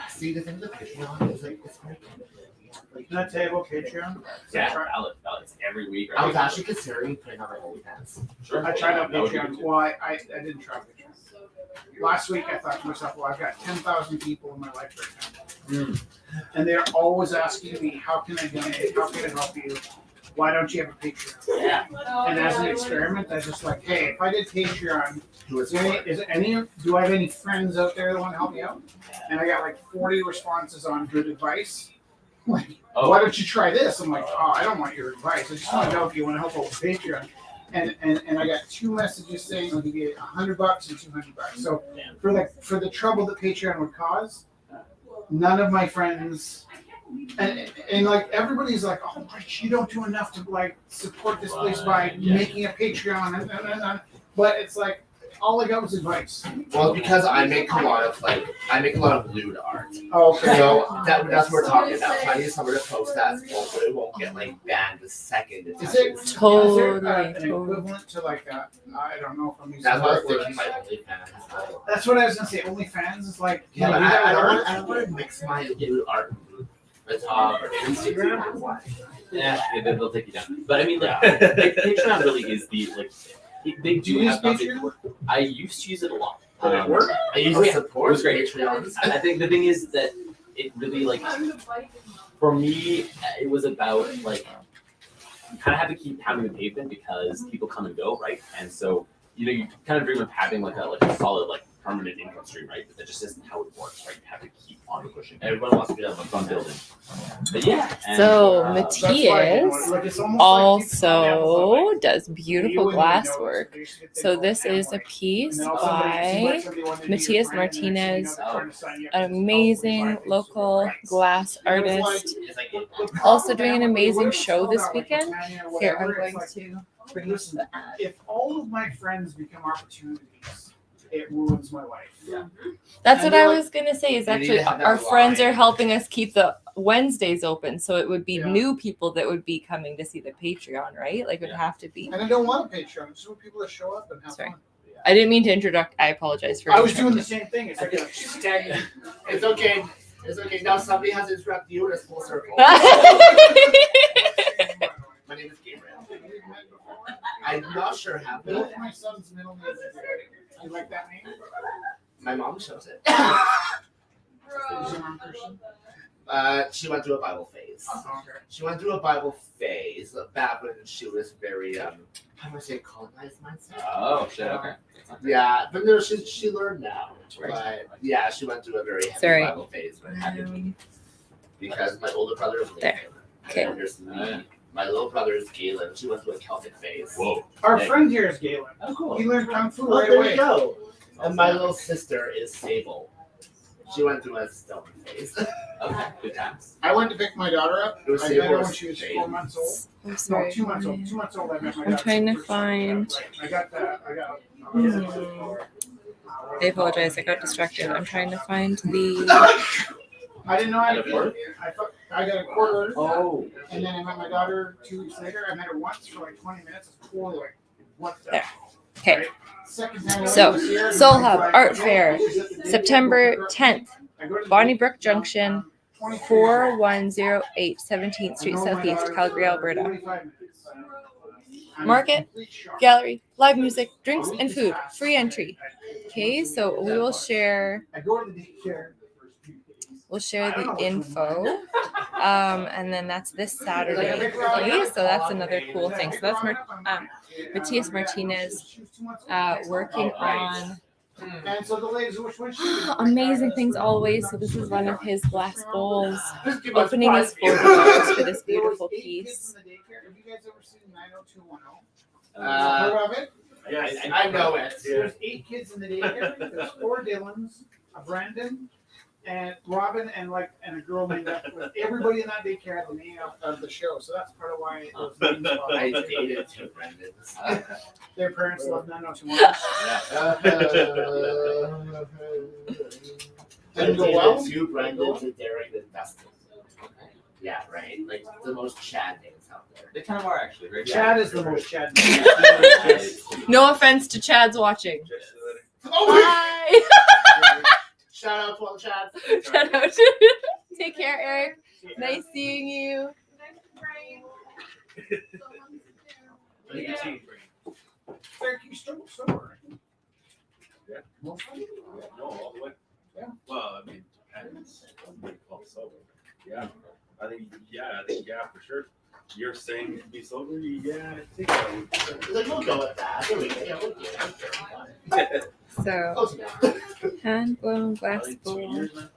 See, the thing with Patreon is like, it's very Can I tell you about Patreon? Yeah, valid. It's every week. I was actually considering putting on my OnlyFans. Sure. I tried out That would be Patreon. good. Well, I didn't try Patreon. Last week I thought to myself, well, I've got 10,000 people in my life right now. And they're always asking me, how can I donate? How can I help you? Why don't you have a Patreon? Yeah. And as an experiment, I was just like, hey, if I did Patreon, do I have any friends out there that want to help me out? And I got like 40 responses on good advice. Like, why don't you try this? I'm like, oh, I don't want your advice. I just want to know if you want to help out with Patreon. And I got 2 messages saying I'll give you $100 and $200. So for the trouble that Patreon would cause, none of my friends and like everybody's like, oh, Rich, you don't do enough to like support this place by making a Patreon and but it's like all I got was advice. Well, because I make a lot of lewd art. Oh, okay. So that's what we're talking about. So I need someone to post that, so it won't get like banned the second it Is it touches. an equivalent to like I don't know if I'm using That's the what I right was words. thinking my OnlyFans. That's what I was gonna say. OnlyFans is like Yeah, you know, but I art. don't want to mix my lewd art with or Instagram or what. Yeah, they'll take you down. But I mean, like, Patreon really is the like. They do you use have nothing. Patreon? I used to use it a lot. Did it work? I used Oh, to yeah. support It was great. Patreon. I think the thing is that it really like for me it was about like you kind of have to keep pounding the pavement because people come and go, right? And so you kind of dream of having like a solid like permanent income stream, right? But that just isn't how it works, right? You have to keep on pushing. Everyone wants to be on building. But yeah. And, So That's why, Matthias like, it's almost like people on Amazon, also like, does beautiful you glass wouldn't work. notice. They So go this down, is a like, piece and then all of a sudden they by see somebody wanting to be Matthias your friend, and then Martinez, they're trying to sign you up an for amazing 45 days. local glass And it's artist. it's like the Also problem doing an now, amazing wouldn't show sell this that, like, weekend. Tanya or Here, I'm whatever, going it's like, to bring listen, the ad. if all of my friends become opportunities, it ruins my life. Yeah. That's And what I you're like- was gonna say. Is You need actually to have that our friends line. are helping us keep the Wednesdays open, so it would be Yeah. new people that would be coming to see the Patreon, right? Like it would Yeah. have to be. And I don't want a Patreon. I just want people to show up and have Sorry. fun. I didn't mean to introduce. I apologize for. I was doing the interrupting. same thing. It's like a stagnant. It's okay. It's okay. Now somebody has to interrupt you in a full circle. My name is Gabriel. I'm not sure how. Both my son's middle name is Eric. You like that name? My mom chose it. Is your mom Christian? She went through a Bible phase. Okay. She went through a Bible phase back when she was very how do I say colonized mindset? Oh shit. Okay. Yeah, but no, she learned now. Right. But yeah, she went through a very heavy Sorry. Bible phase when it had to be. Because my older brother is There. Nathan. Okay. And there's me. My little brother is Galen. She went through a Celtic phase. Whoa. Our Hey. friend here is Galen. Oh, cool. He learned Kung Fu Oh, right there away. you go. And my little sister is Sable. She went through a stone phase. Okay. Good times. I went to pick my daughter up. It was I met her Sable's when she was phase. 4 months old. I'm No, sorry. 2 months old. 2 months old. I met my I'm daughter. trying to First find- time. I got that. I got. I apologize. I got distracted. I'm trying to find the. I didn't know how to do it. I got a quarter. Oh. And then I met my daughter 2 weeks later. I met her once for like 20 minutes. It's totally like, what the? There. Okay. Right? Second time I So, went this year, Soul it's Hub like, Art okay, Fair, she's at the day September before 10th, I go to the Bonnie day- Brook Junction, 23. 4108 17th Street, I know my Southeast, daughter Calgary, for Alberta. 45 minutes. I'm Market, in complete shock. Gallery, live music, drinks, and food. Free entry. Okay, so we will share. I go to the daycare. We'll share the info. And then that's this Saturday. Okay, so that's another cool thing. So that's Matthias Martinez working on And so the ladies, which one? amazing things always. So this is one of his glass bowls. Just give us Opening is five. $40 for this There was beautiful 8 kids piece. in the daycare. Have you guys ever seen 90210? Uh, Heard of it? Yes, I know it. There's 8 kids in the daycare. There's 4 Dylans, a Brandon, and Robin, and a girl named after. Everybody in that daycare had the name of the show, so that's part of why it was named I about. dated 2 Brandons. Their parents loved 90210. Didn't go well. 2 Brandons and Derek and Dustin. Yeah, right. Like the most Chad names out there. They kind of are actually. Right? Chad is the most Chad. No offense to Chad's watching. Oh, Bye. Shout out to all the Chads. Shout out. Take care, Eric. Nice seeing you. Eric, you still sober? Yeah. Mostly? No, all the way. Yeah. Well, I mean, depends on what you call sober. Yeah. I think for sure. You're saying to be sober, yeah, I think I would. Like, we'll go with that. There we go. Yeah, we'll do it. So, Close enough. hand blown I glass think 2 bowl. years now.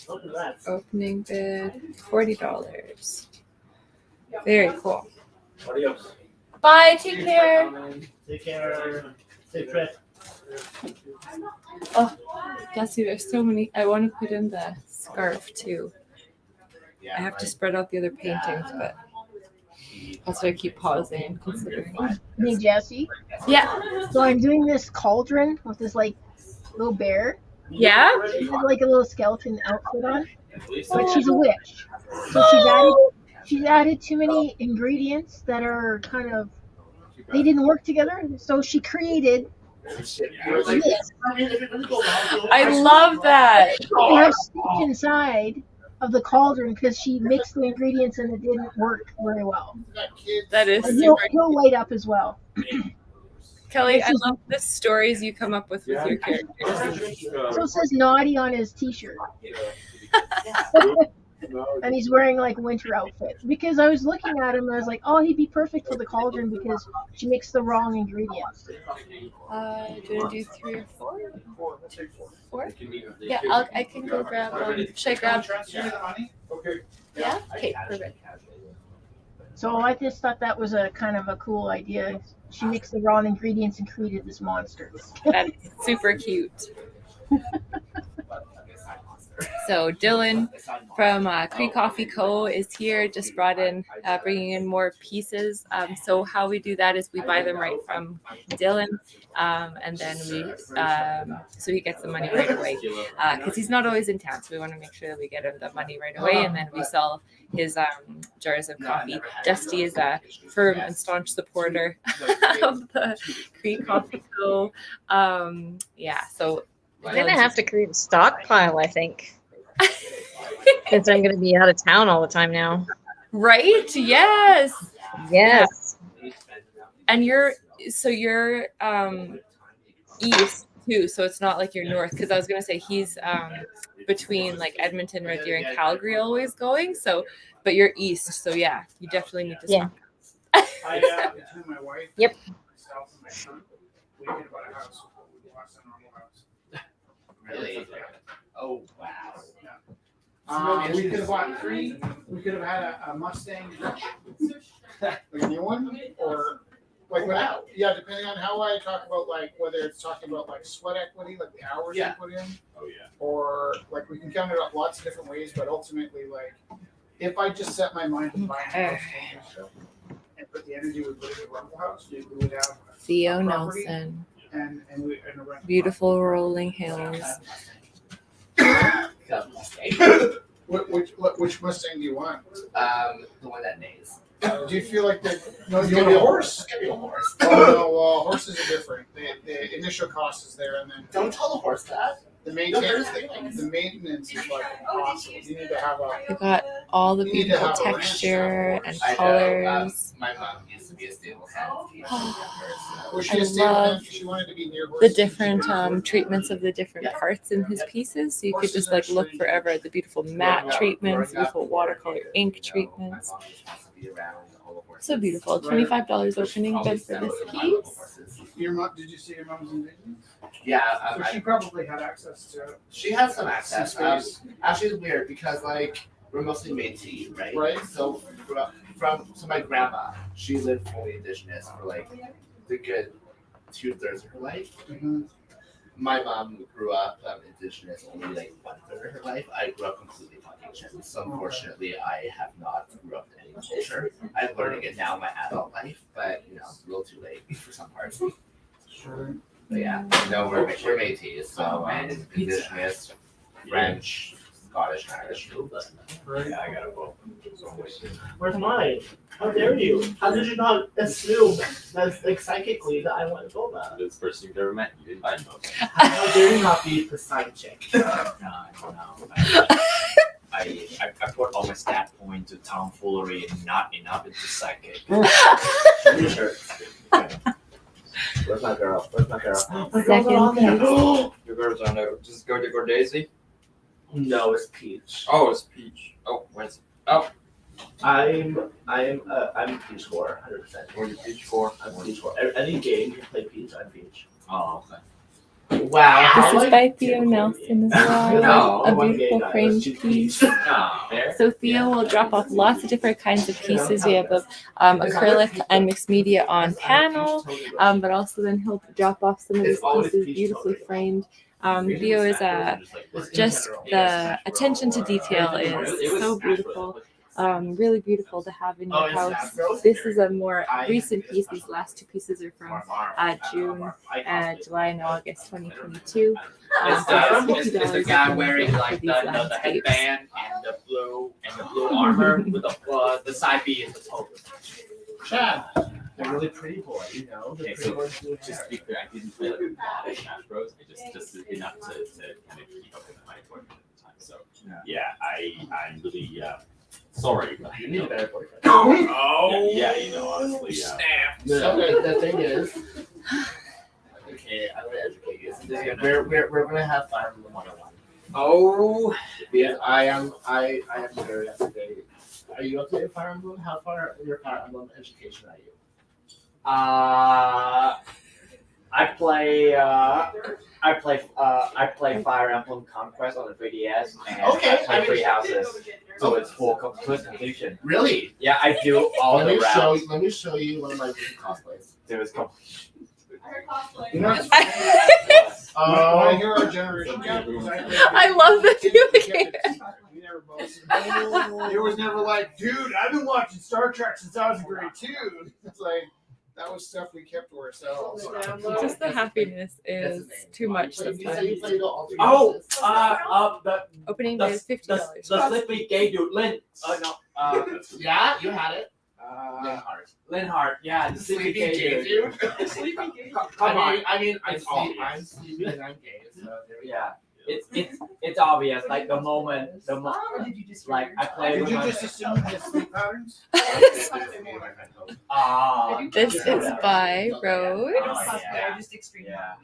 Open that. Opening bid $40. Very cool. Adios. Bye. Take care. Take care. Safe trip. Oh, bless you. There's so many. I want to put in the scarf too. I have to spread out the other paintings, but that's why I keep pausing and considering. Hey, Jesse. Yeah. So I'm doing this cauldron with this like little bear. Yeah. She has like a little skeleton outfit on, but she's a witch. So she's added too many ingredients that are kind of they didn't work together. So she created this. I love that. She has stick inside of the cauldron because she mixed the ingredients and it didn't work very well. That is And super. he'll light up as well. Kelly, I love the stories you come up with your characters. So it says naughty on his t-shirt. and he's wearing like winter outfits. Because I was looking at him and I was like, oh, he'd be perfect for the cauldron because she mixed the wrong ingredients. Do you want to do 3 or 4? 4? Yeah, Yeah, I can go grab. Should I grab? Transfer me the money? Okay. Yeah. Okay. Perfect. So I just thought that was a kind of a cool idea. She mixed the wrong ingredients and created this monster. That's super cute. So Dylan from Cree Coffee Co. is here, just bringing in more pieces. So how we do that is we buy them right from Dylan, and then so he gets the money right away because he's not always in town. So we want to make sure that we get him the money right away, and then we sell his jars of coffee. Dusty is a firm and staunch supporter of the Cree Coffee Co. Yeah, so I'm gonna have to create a stockpile, I think. Since I'm gonna be out of town all the time now. Right? Yes. Yes. And you're east too, so it's not like you're north. Because I was gonna say he's between like Edmonton, Red Deer, and Calgary, always going. So, but you're east, so yeah, you definitely need to. Yeah. Between my wife, Yep. myself, and my son, we could have bought a house. We bought a normal house. Really? Oh wow. We could have bought 3. We could have had a Mustang, like a new one, or like without. Yeah, depending on how I talk about like whether it's talking about like sweat equity, like the hours you put in. Oh yeah. Or like we can count it up lots of different ways, but ultimately, like if I just set my mind to buying a house and put the energy we put into a rental house, we would have Theo a property Nelson, and a rental beautiful rolling hills. Which Mustang do you want? The one that neighs. Do you feel like that? No, It's you gonna want be a a horse? It's gonna be a horse. Oh no, well, horses are different. The initial cost is there, and then Don't tell the horse that. the maintenance is like impossible. You need to have We got all the You need to beautiful have a ranch texture and I know, colors. my mom used to be a stable hand. Was I she a stable love man? She wanted to be near the horses. different treatments of the different parts in his pieces. So you could just like look forever at the beautiful matte treatments, beautiful watercolor ink treatments. So beautiful. $25 opening bid for this piece. Your mom? Did you see your mom's Indigenous? Yeah, So she probably had access to. she has some access. Space. Actually, it's weird because like we're mostly Métis, right? Right. So so my grandma, she lived fully Indigenous for like the good 2/3 of her life. Mm-hmm. My mom grew up Indigenous only like 1/3 of her life. I grew up completely Caucasian, so unfortunately I have not grew up in any culture. I'm learning it now in my adult life, but you know, it's a little too late for some parts. Sure. But yeah, no, we're Métis, so Indigenous, French, Scottish, and Irish. Right. Yeah, I gotta vote. Where's mine? How dare you? How did you not assume that like psychically that I want to go that? It's the first thing you've ever met. You didn't find them. How dare you not be the side chick? No. I put all my stat points to tomfoolery and not enough into psychic. Where's my girl? Where's my girl? My girl's not on there. Your girl's on there. Does it go to Daisy? No, it's Peach. Oh, it's Peach. Oh, where's it? Oh, I'm Peach score, 100%. where's your Peach for? I'm Peach score. Any game you play Peach, I'm Peach. Oh, okay. Wow. This is by Theo Nelson as well. No, A one beautiful game, framed two piece. There. So Theo will drop off lots of different kinds of pieces. We have acrylic and mixed media on panel, but also then he'll drop off some of these pieces beautifully framed. Theo is just the attention to detail is so beautiful. Really beautiful to have in your house. This is a more recent piece. These last 2 pieces are from June, July, and August 2022. It's $50 the guy opening wearing bid for like these the landscapes. headband and the blue armor with the side B and the toga. Chad. They're really pretty boy, you know. The Okay, pretty so boys do just to hair. be clear, I didn't play like a lot of Smash Bros. I just enough to kind of keep up with my tournament at the time. So yeah, I'm really sorry, but You need a better boyfriend. Oh yeah, you know, honestly, No, the thing is, okay, I'm gonna educate you. we're gonna have fun with 101. Oh, yeah, I am there yesterday. Are you up to your Fire Emblem? How far in your Fire Emblem education are you? I play Fire Emblem Conquest on the 3DS, and Okay, I play Three Houses, so it's full completion. Really? Yeah, I do all the rounds. Let me show you one of my recent cosplays. There was completion. You know, when I hear our generation gap, I love the feeling. we never both. It was never like, dude, I've been watching Star Trek since I was in grade 2. It's like that was stuff we kept to ourselves. Just the happiness is too much sometimes. Oh, the Opening day is $50. the Slippy gay dude, Lynn. Yeah, you had it. Linhart, yeah, the Slippy gay dude. Come on. I mean, I'm sleepy and I'm gay, so there we go. Yeah. It's obvious. Like the moment, like I play Did with you my. just assume his sleep patterns? This is by Rose.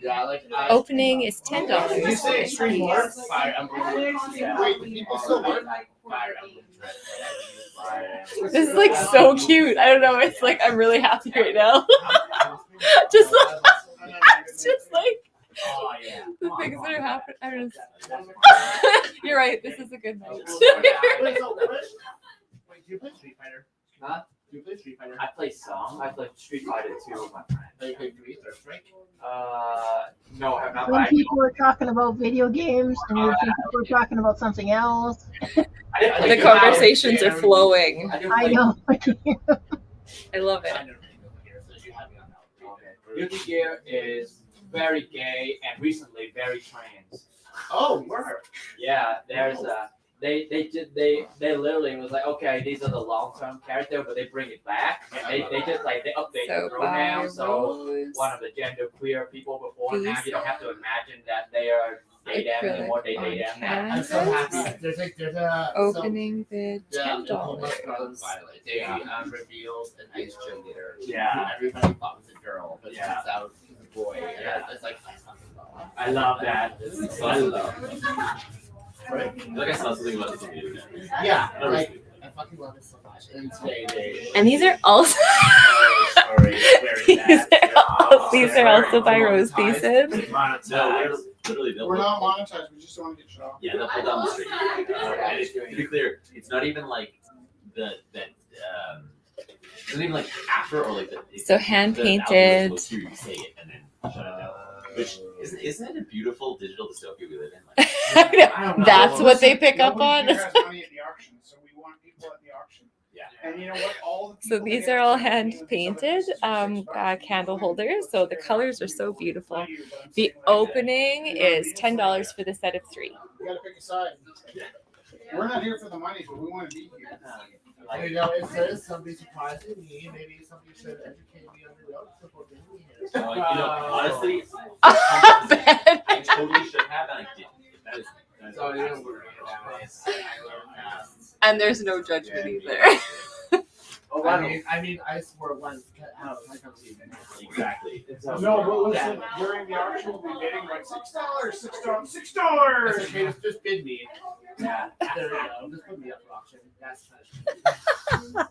Yeah, like Opening is $10. Did you say extreme more? Fire Emblem. Yeah. Wait, do people still work? Fire Emblem. This is like so cute. I don't know. It's like I'm really happy right now. Just like it's just like Oh yeah. the things that are happening. I'm just. You're right. This is a good night. Wait, do you play Street Fighter? Huh? Do you play Street Fighter? I play some. I play Street Fighter 2 with my friend. Do you play 3 Third Strike? No, I'm not. When people are talking about video games and you think people are talking about something else. The conversations are flowing. I know. I love it. Guilty Gear is very gay and recently very trans. Oh, word. Yeah, there's they literally was like, okay, these are the long-term characters, but they bring it back and they just like they update So the pronouns. by So Rose. one of the gender queer people before now, These you don't have to imagine that they are they them acrylic anymore. They on them. I'm so happy. There's a Opening bid Yeah, $10. Violet. They revealed an ice cheerleader. Yeah. Everybody thought it was a girl, but Yeah. turns out it was a boy. Yeah. It's like that's not the I love that. I love. Like I saw something about this on the internet. Yeah, like I fucking love it so much. And today they. And these are also these are also by Rose pieces. No, we're literally We're not monetized. We just want to get shit off. Yeah, they'll pull down the street. And to be clear, it's not even like it's not even like after or like the. So hand the album painted. goes through, you say it and then shut it down. Which isn't it a beautiful digital dystopia we live in? Like, I know. That's what they pick up on. Nobody here has money at the auction, so we want people at the auction. Yeah. And you know what? All the So people these that are all get hand painted candle holders. So the colors are so beautiful. The opening is $10 for the set of 3. You gotta pick a side. We're not here for the money, but we want to be here. You know, if there is somebody surprising me, maybe somebody should educate me on the road before bringing me here. honestly, I totally should have, and I didn't. That is. So you don't worry about it. And there's no judgment either. Oh, I mean, I swore once. How I come to you. Exactly. No, but listen, during the auction, we'll be bidding like $6, $6. That's okay, just bid me. Yeah. There we go. Just put me up for auction. That's kind of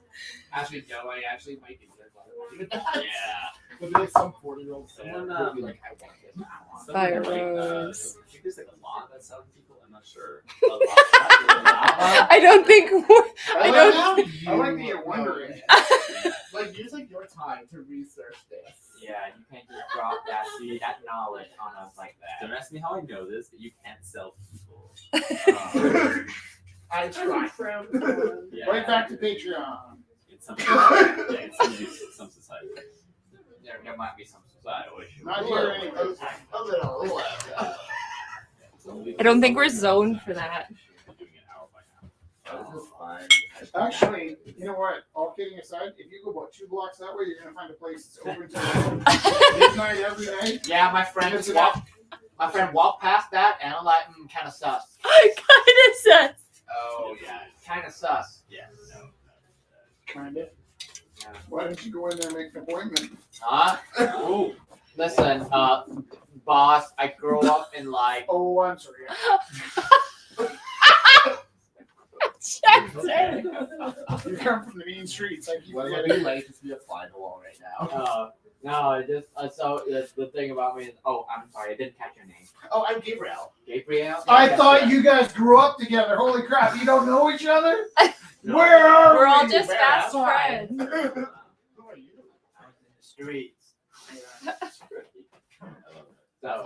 actually, no, I actually might be good. Yeah. It'll be like some 40-year-old Someone, will be like, I want this. By Someone, Rose. I think there's like a lot that sells people. I'm not sure. I don't think I don't. I like that you're wondering. Like, use like your time to research this. Yeah, you can't just drop that knowledge on us like that. Don't ask me how I know this, but you can't sell people. I try. Yeah. Right back to Patreon. In some society. There might be some societal issue. Not here anymore. A little. I don't think we're zoned for that. This is fine. Actually, you know what? All kidding aside, if you go about 2 blocks that way, you're gonna find a place that's open till midnight every night. Yeah, my friend walked past that and I'm like, kind of sus. Kind of sus. Oh yeah, kind of sus. Yeah. Kinda. Why don't you go in there and make an appointment? Huh? Ooh. Listen, boss, I grew up in like. Oh, I'm sorry. Chester. You come from the mean streets. I keep What would forgetting. be like to be a fly on the wall right now? No, it just so the thing about me is I'm sorry, I didn't catch your name. Oh, I'm Gabriel. Gabriel. I thought you guys grew up together. Holy crap! You don't know each other? Where are We're all we? just Where fast am I? friends. Who are you? I was in the streets. That's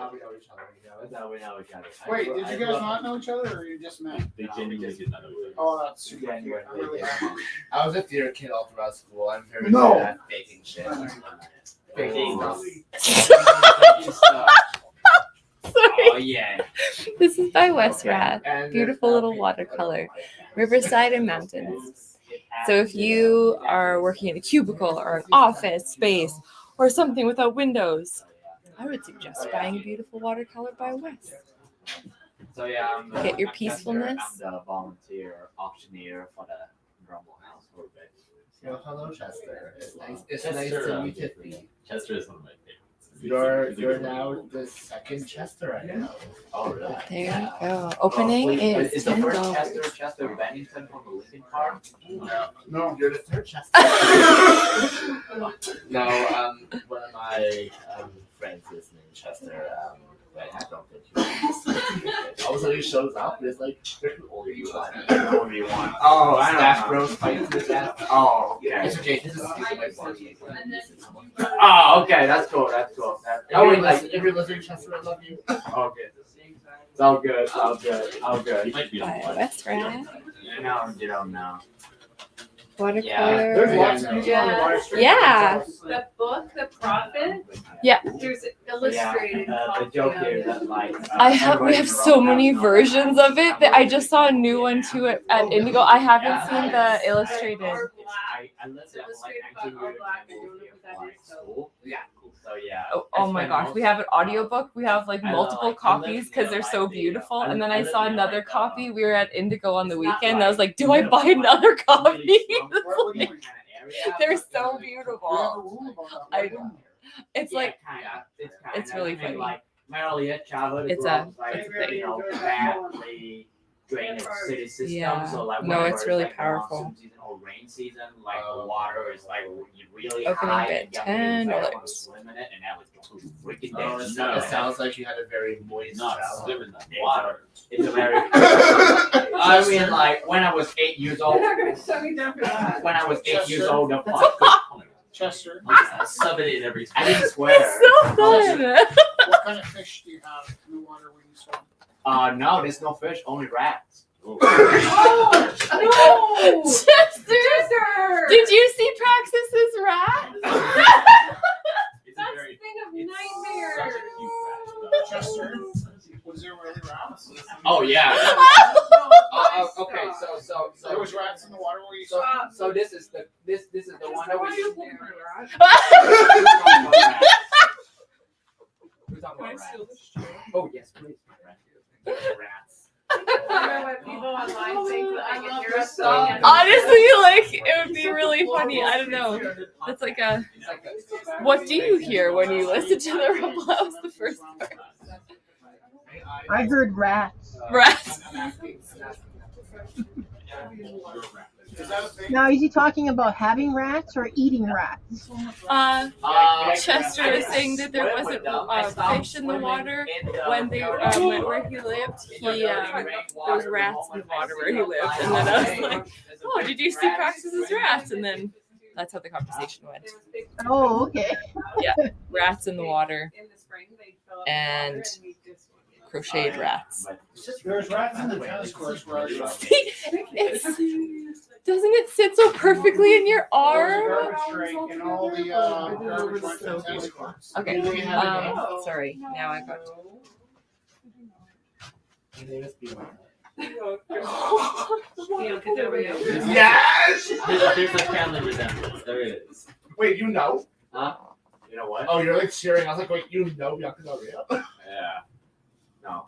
how we know each other. That's how we know each other. Wait, did you guys not know each other, or you just met? They genuinely did not know each other. Oh, that's super cute. I'm really happy. I was a theater kid all throughout school. I'm very No. good at faking shit. Faking. Oh yeah. This is by West Rath. Beautiful little watercolor. Riverside and mountains. So if you are working in a cubicle or an office space or something without windows, I would suggest buying a beautiful watercolor by West. So yeah, I'm Get your I'm peacefulness. Chester. I'm the volunteer auctioneer for the Rumble House for a bit. Well, hello, Chester. It's nice. It's Chester, nice to meet you. Chester is one of my favorites. You're now the second Chester I know. Oh really? There you go. Opening Is is the first $10. Chester Bennington from the Lincoln Park? No, you're the third Chester. No, one of my friends is named Chester. But I don't think he all of a sudden he shows up and it's like, only one. Only one. Oh, I Stash don't know. Bros fighting the death. Oh, okay. It's okay. This is my body. Oh, okay. That's cool. That's cool. If you're listening, Chester, I love you. Okay. It's all good. It's all good. All good. He might be on By the line. West Rath. No, you don't know. Watercolor. There's lots of people on the water street. Yeah. The book, The Prophet. Yeah. There's an illustrated The copy joke of here it. that like We have so many versions of it that I just saw a new one too at Indigo. I haven't seen the illustrated. I lived there for like 19 years school. Yeah. So yeah. Oh my gosh, we have an audiobook. We have like multiple copies because they're so beautiful. And then I saw another copy. We were at Indigo on the weekend. And I was like, do I buy another copy? They're so beautiful. I know. It's like it's really funny. Like my early childhood. It's a thing. You know, badly drained city system. Yeah. So like No, whenever it's really like powerful. monsoon season or rain season, like the water is like really Opening high. bid, and you have to $10. swim in it, and that was freaking Oh, dangerous. it sounds like you had a very moist Not childhood. swimming in the water. It's a very. I mean, like when I was 8 years old. They're not gonna shut me down for that. When I was 8 years old, the Chester, Sub it in every. I didn't swear. It's so fun. what kind of fish do you have in the water when you swim? No, there's no fish, only rats. Oh, no! Chester! Did you see Praxis's rat? It's That's a the very. thing of It's nightmares. such a cute rat. Chester, was there really rats? Oh yeah. Okay, so There was rats in the water where you so swam? so this is the one that Why are you we. looking for that? We're talking Can I about steal rats. this chair? Oh yes, please. Rats. You know what people online think that I get your so- Honestly, like it would be really funny. I don't know. It's like a. What do you hear when you listen to the Rumble House? The first part. I heard rats. Rats. Is that a thing? Now, is he talking about having rats or eating rats? Chester is saying that there wasn't fish in the water when they went where he lived. There was rats in the water where he lived, and then I was like, "Oh, did you see Praxis's rats?" And then that's how the conversation went. Oh, okay. Yeah, rats in the water In the spring, they fill up and water and we just- crocheted rats. There's rats in the tennis courts where I live. Doesn't it sit so perfectly in your There's a arm? garbage tray in all the garbage went to the tennis courts. Okay. We have a game. Sorry. Now I got. Yes! There's a family resemblance. There is. Wait, you know? Huh? You know what? Oh, you're like cheering. I was like, wait, you know Bianca Del Rio? Yeah. No.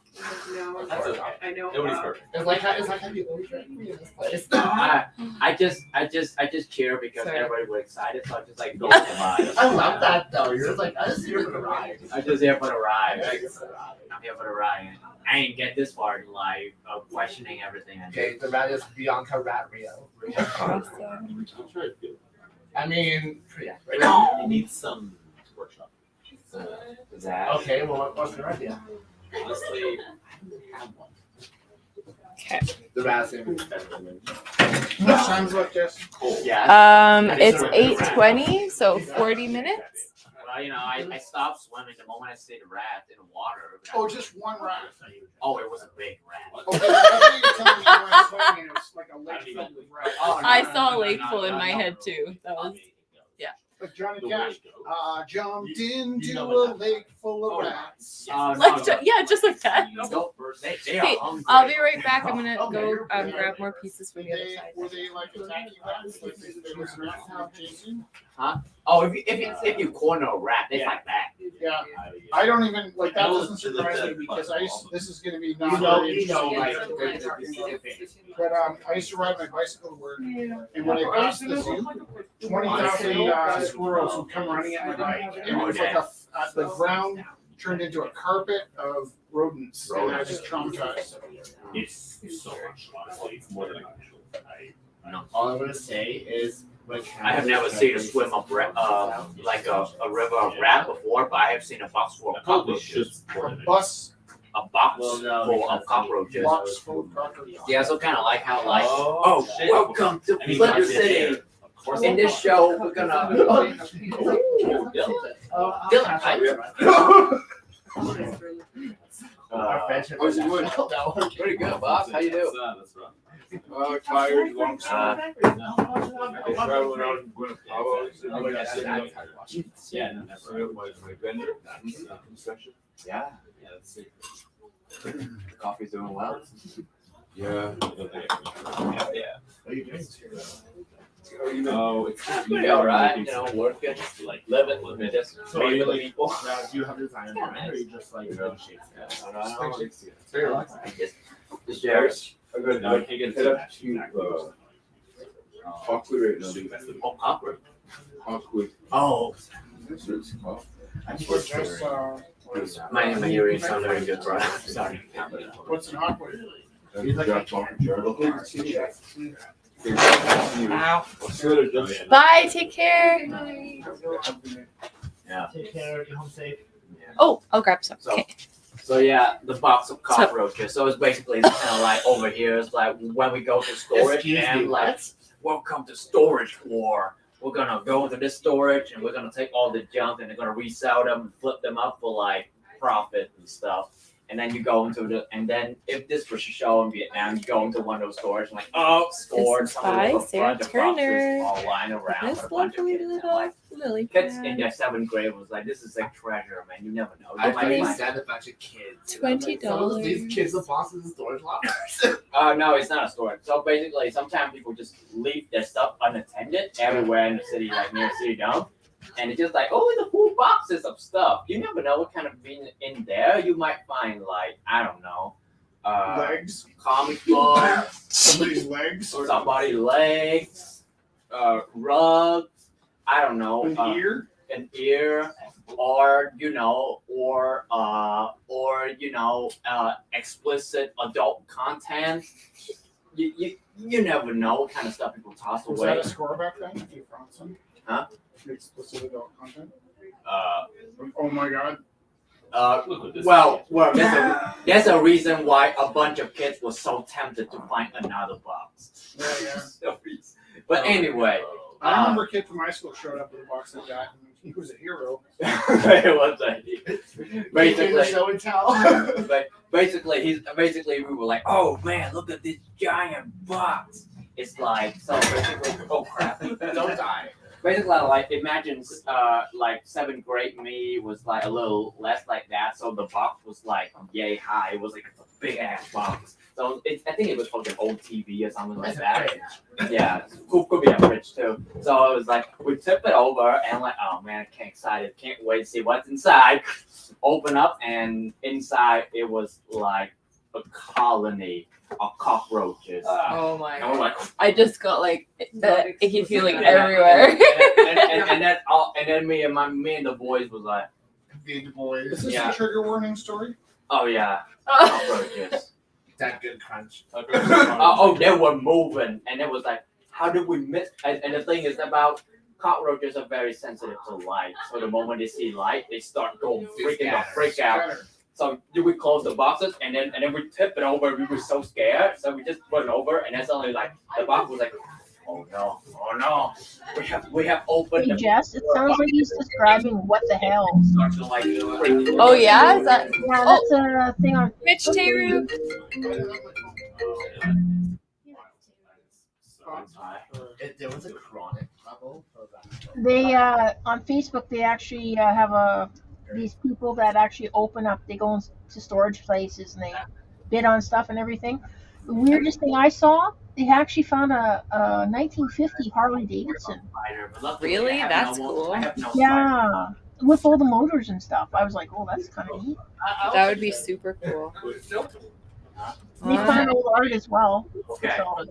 No, That's okay. I know. Nobody's perfect. It's like how you always drag me in this place. I just cheer because Sorry. everybody was excited, so I just like go to live. I love that though. You're just like, I just here for the ride. I'm just here for the ride. I'm here for the ride. I ain't get this far in life of questioning everything I do. Okay, the ride is Bianca Rat Rio. Awesome. I mean, yeah. Right now, it needs some workshop. That. Okay, well, what's your idea? Honestly, I don't have one. Okay. The rat is better than How much time is left, Jess? Yeah. It's 8:20, so 40 minutes. Well, you know, I stopped swimming the moment I see the rat in the water. Oh, just one rat. Oh, it was a big rat. Okay, I thought you were telling me you went swimming and it was like a lake filled with rats. Oh, no, I no, saw no, Lake no, full in no, my no. head too. That was Like Johnny Cash. Jumped into you know a what lake full of rats. like yeah, just like that. They Okay, are hungry. I'll be right back. I'm gonna go grab more pieces from the other side. Were they like attacking rats? Like they were chasing? Oh, if you corner a rat, they fight back. Yeah. I don't even like that doesn't surprise me because this is gonna be not very interesting. But I used to ride my bicycle to work, and when I passed the zoo, 20,000 squirrels would come running at my bike, and it was like the ground turned into a carpet of rodents, and I was just traumatized. It's so much, honestly. It's more than All I'm gonna say is, I have never seen a swim of like a river of rat before, but I have seen a box full of cockroaches. A bus A box Well, no, full because of cockroaches. box full of cockroaches. Yeah, so kind of like how like, Oh, shit. welcome to I mean, Flipper that's it. City. In this show, we're gonna. our friendship how's it going? that one. Pretty good, boss. How you do? That's right. Tired, long Uh, I traveling out and going to Cabo. Yeah, no, that's right. My vendor. Concession. Yeah, Yeah, that's it. the coffee's doing well. Yeah. Yeah. What are you doing? Oh, it's Pretty alright, you know, working, like living, just So are you meeting like, people. now, do you have design in mind, or you just like shakes I don't know. It's very relaxing. Just Jared's. I got No, I can't get head to up that. to Hawkley right now. Oh, awkward. Hawkley. Oh, This is cough. Or just, my earrings sound very good, bro. Sorry. what's an awkward? He's like a talking Ow. Bye. Take care. Yeah. Take care, get home safe. Oh, I'll grab some. So- Okay. So yeah, the box of cockroaches. So it's basically kind of like over here. It's like when we go to storage Excuse and me, like, what? welcome to storage war. We're gonna go into this storage and we're gonna take all the junk and they're gonna resell them and flip them up for like profit and stuff. And then you go into and then if this was a show in Vietnam, you go into one of those stores and like, oh, scored. This is Some of by the Sarah bunch of boxes Turner. all lying around This with a bunch of lovely kids. And little like, lily kids in pad. their 7th grade was like, this is like treasure, man. You never know. You I might think find- sad a bunch of kids. $20. Some of these kids are bosses in storage lockers. No, it's not a storage. So basically, sometimes people just leave their stuff unattended everywhere in the city, like near city dump. And it's just like, oh, the full boxes of stuff. You never know what kind of being in there. You might find like, I don't know, Legs? comic books, Somebody's legs? or somebody's legs, rugs. I don't know, An ear? an ear, or explicit adult content. You never know what kind of stuff people toss Was away. that a score back then? You found some? Huh? Explicit adult content? Uh, Oh my god. Look what this well, there's a reason why a bunch of kids were so tempted to find another box. Yeah, yeah. There's no reason. But anyway, I remember a kid from my school showed up with a box like that, and he was a hero. it was basically. Show and tell. But basically, we were like, oh man, look at this giant box. It's like, so basically, oh crap. Don't die. basically like imagine like 7th grade me was like a little less like that, so the box was like yay high. It was like a big ass box. So I think it was fucking old TV or something like that. Yeah, could be a fridge too. So it was like we tip it over and like, oh man, I can't excited, can't wait to see what's inside. Open up and inside it was like a colony of cockroaches. Oh my And we're like, I just got like the icky feeling everywhere. and then me and the boys was like, Big boys. Is this Yeah. a trigger warning story? oh yeah, cockroaches. That good crunch. They were moving, and it was like, how did we miss? And the thing is about cockroaches are very sensitive to light. So the moment they see light, they start going freak out. So we close the boxes, and then we tip it over. We were so scared, so we just put it over, and then suddenly like the box was like, oh no, we have opened. Hey, Jess, it sounds like he's describing what the hell. Oh yeah, is that? Yeah, that's a thing on. Mitch Teru. If there was a chronic level for that. They on Facebook they actually have these people that actually open up. They go to storage places and they bid on stuff and everything. The weirdest thing I saw, they actually found a 1950 Harley Davidson. Really? That's cool. Yeah, with all the motors and stuff. I was like, oh, that's kind of neat. That would be super cool. They find old art as well. Okay. So,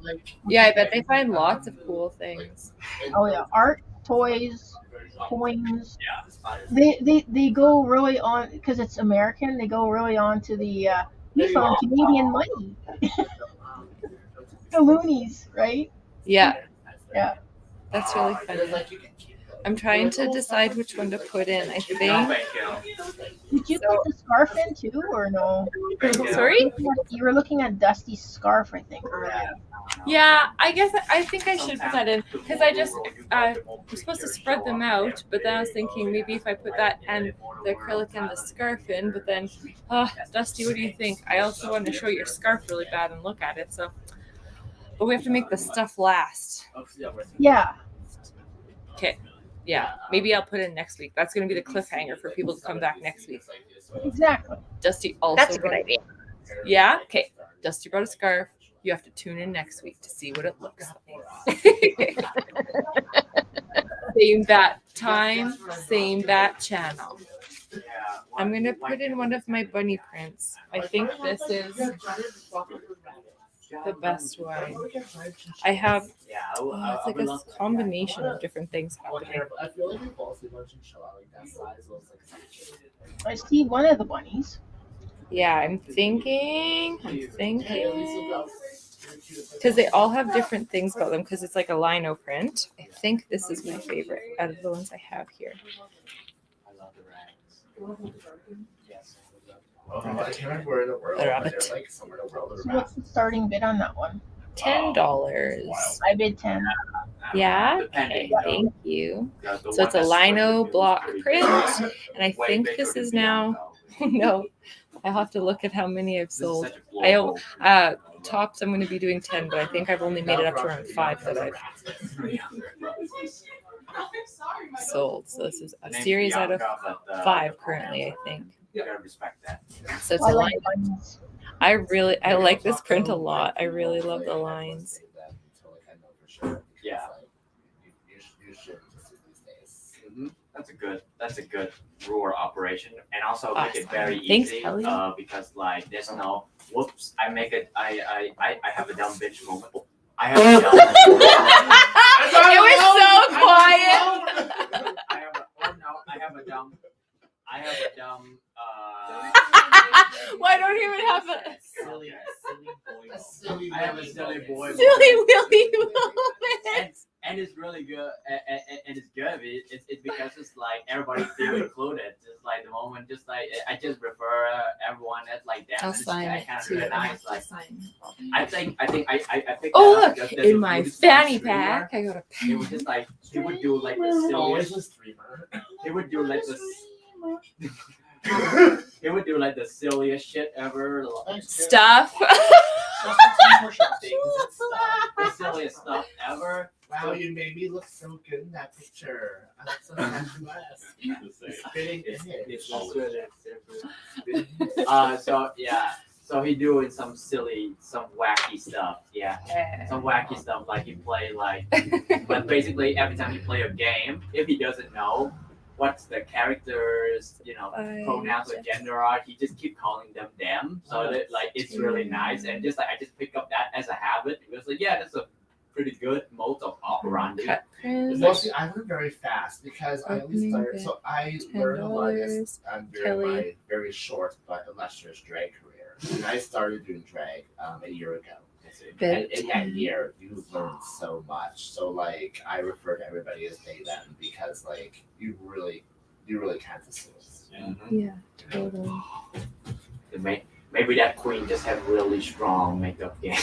Yeah, I bet they find lots of cool things. oh yeah, art, toys, coins. They go really on because it's American. They go really on to the we found Canadian money. The loonies, right? Yeah. Yeah. That's really funny. I'm trying to decide which one to put in. I think. Did you put the scarf in too, or no? Sorry? You were looking at Dusty's scarf, I think. Yeah, I think I should put that in because I just we're supposed to spread them out, but then I was thinking maybe if I put that and the acrylic and the scarf in, but then Dusty, what do you think? I also want to show your scarf really bad and look at it, so but we have to make the stuff last. Yeah. Okay. Yeah, maybe I'll put in next week. That's going to be the cliffhanger for people to come back next week. Exactly. Dusty also. That's a good idea. Yeah. Okay. Dusty brought a scarf. You have to tune in next week to see what it looks like. Same bat time, same bat channel. I'm gonna put in one of my bunny prints. I think this is the best one. I have it's like a combination of different things happening. I feel like we fall asleep on chinchilla like that size was like. I see one of the bunnies. Yeah, I'm thinking because they all have different things about them because it's like a lino print. I think this is my favorite out of the ones I have here. I can't remember where in the world. The But rabbit. they're like somewhere in the world. So what's the starting bid on that one? $10. I bid 10. Yeah. Okay. Thank you. So it's a lino block print, and I think this is now. No, I'll have to look at how many I've sold. Tops I'm going to be doing 10, but I think I've only made it up to around 5 that I've sold. So this is a series out of 5 currently, I think. Respect that. So it's I a like line. bunnies. I like this print a lot. I really love the lines. Yeah. That's a good rural operation, and also make it very Thanks, easy. Kelly. Because like there's no whoops. I make it. I have a dumb bitch moment. I have a dumb. It was so quiet. I have a dumb. Why don't you even have a Silly boy. I have a silly boy. silly willy moment? And it's really good, and it's good. It's because it's like everybody feel included. Just like the moment, just like I just refer everyone as like that. I'll It's sign kinda it too. really nice. Like I think I picked Oh that up look, because there's in a my Buddhist fanny streamer. pack, I got a It pen. was just like he would do like the silliest streamer. He would do like this. He would do like the silliest shit ever. Stuff. The silliest stuff ever. Wow, you made me look so good in that picture. I look so statuesque. Fitting It's image. So yeah, so he doing some wacky stuff. Yeah, some wacky stuff like he play like, but basically every time you play a game, if he doesn't know what's the characters, pronouns or gender are, he just keep calling them them. So that like it's really nice, and just like I just pick up that as a habit. It was like, yeah, that's a pretty good mode of operandi. Mostly, I learned very fast because I only started. So I learned a lot during my very short but illustrious drag career, and I started doing drag a year ago. And in that year, you learn so much. So like, I refer to everybody as they them because like you really can't assume. Yeah, totally. Maybe that queen just have really strong makeup game.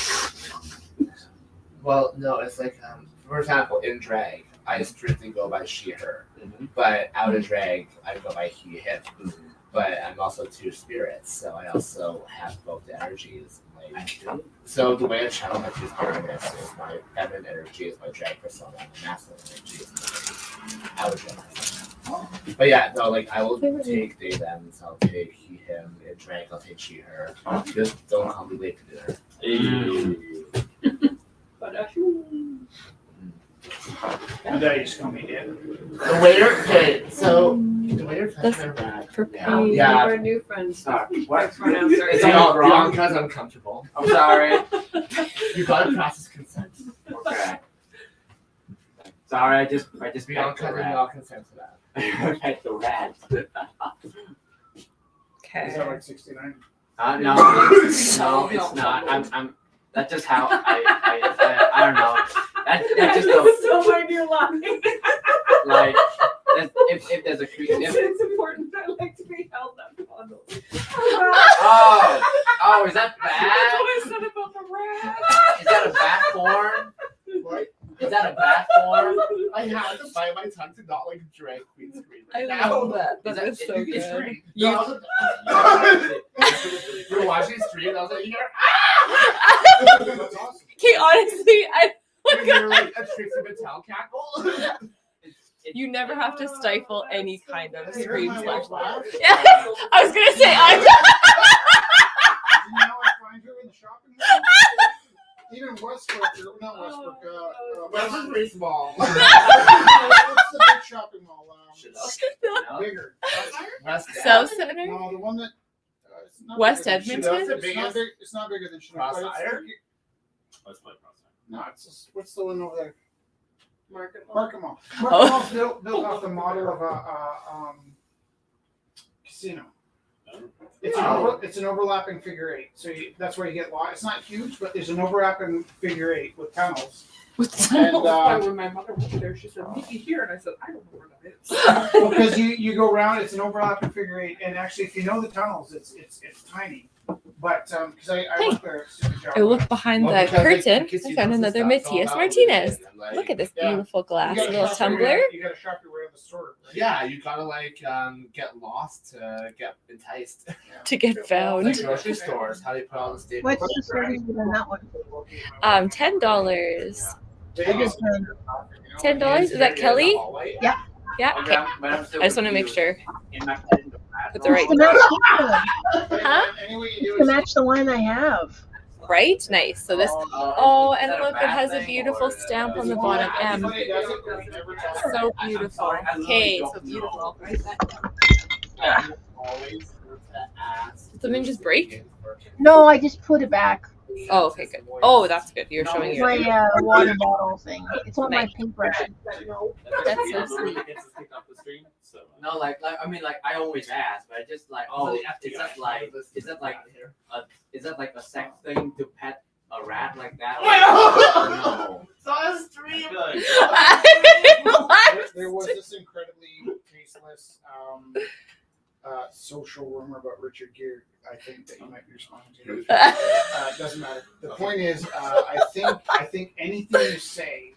Well, no, it's like for example, in drag, I strictly go by she her, but out of drag, I go by he him. But I'm also two spirits, so I also have both energies. Like, so the way I channel my two spirits is my feminine energy is my drag persona, and my masculine energy is my outer drag persona. But yeah, no, like I will take they them, so I'll take he him. In drag, I'll take she her. Just don't call me late for dinner. And that just gonna be it. The waiter, okay, so the waiter touched my rat. Yeah. We're new friends. Sorry. What? Pronouns are- It's all wrong because I'm comfortable. I'm sorry. You gotta process consent. Okay. Sorry, I just We all pecked the kind of rat. all consent to that. I pecked the rat. Okay. Is that like 69? No, no, it's not. I'm. That's just how I don't know. That's just a, so when you're lying. like if there's a creature. It's important. I like to be held up fondled. Oh, is that That's bad? what I said about the rat. Is that a bad form? What? Is that a bad form? I had to bite my tongue to not like drag queen scream. I love that. That is so You can good. scream. You- No, I was- You're watching the stream, and I was like, you're That's awesome. Okay, honestly, you're like a Trixie Mattel cackle. you never have to stifle any kind of scream my slash wife laugh? laugh. Yeah, I was gonna say I. You know, I find her in the shopping mall. Even Westbrook, not Westbrook. Westbrook's pretty small. What's the big shopping mall? Bigger. West South Center? No, the one that. It's not West bigger than Edmonton? Chinook. It's not bigger than Chinook. but it's- Crossfire? Let's play Crossfire. No, it's just, what's the one over there? Market Mall. Market Mall. Oh. Market Mall's built off the model of a casino. It's an overlapping figure eight, so that's where you get lost. It's not huge, but there's an overlapping figure eight with tunnels. And When my mother went there, she said, "Meet me here," and I said, "I don't know where that is." because you go around, it's an overlapping figure eight, and actually, if you know the tunnels, it's tiny. But because I work there, it's super job. I look behind Well, the because, like, curtain. because I you found know another stuff, it's all Matthias about Martinez. religion, and, like, Look at this yeah. beautiful glass You gotta little shop your way tumbler. out- You gotta shop your way out of the store. Right? Yeah, you gotta like get lost to get enticed. To get found. Like grocery stores, how they put all the staples. What's the service on that one? $10. I just $10? Is that Kelly? Yeah. Yeah. Okay. I just want to make sure. With the right. To match the Huh? Anyway, you do To is match the one I have. Right? Nice. So this. Oh, and look, it has a beautiful stamp on the bottom. M. So beautiful. Okay, so beautiful. Did something just break? No, I just put it back. Oh, okay, good. Oh, that's good. You're showing your. My water bottle thing. It's on my paintbrush. That's so sweet. No, like I mean, like I always ask, but I just like, oh, is that like a sex thing to pet a rat like that? No. It's on a stream. There was this incredibly tasteless social rumor about Richard Gere. I think that you might be responding to. It doesn't matter. The point is, I think anything you say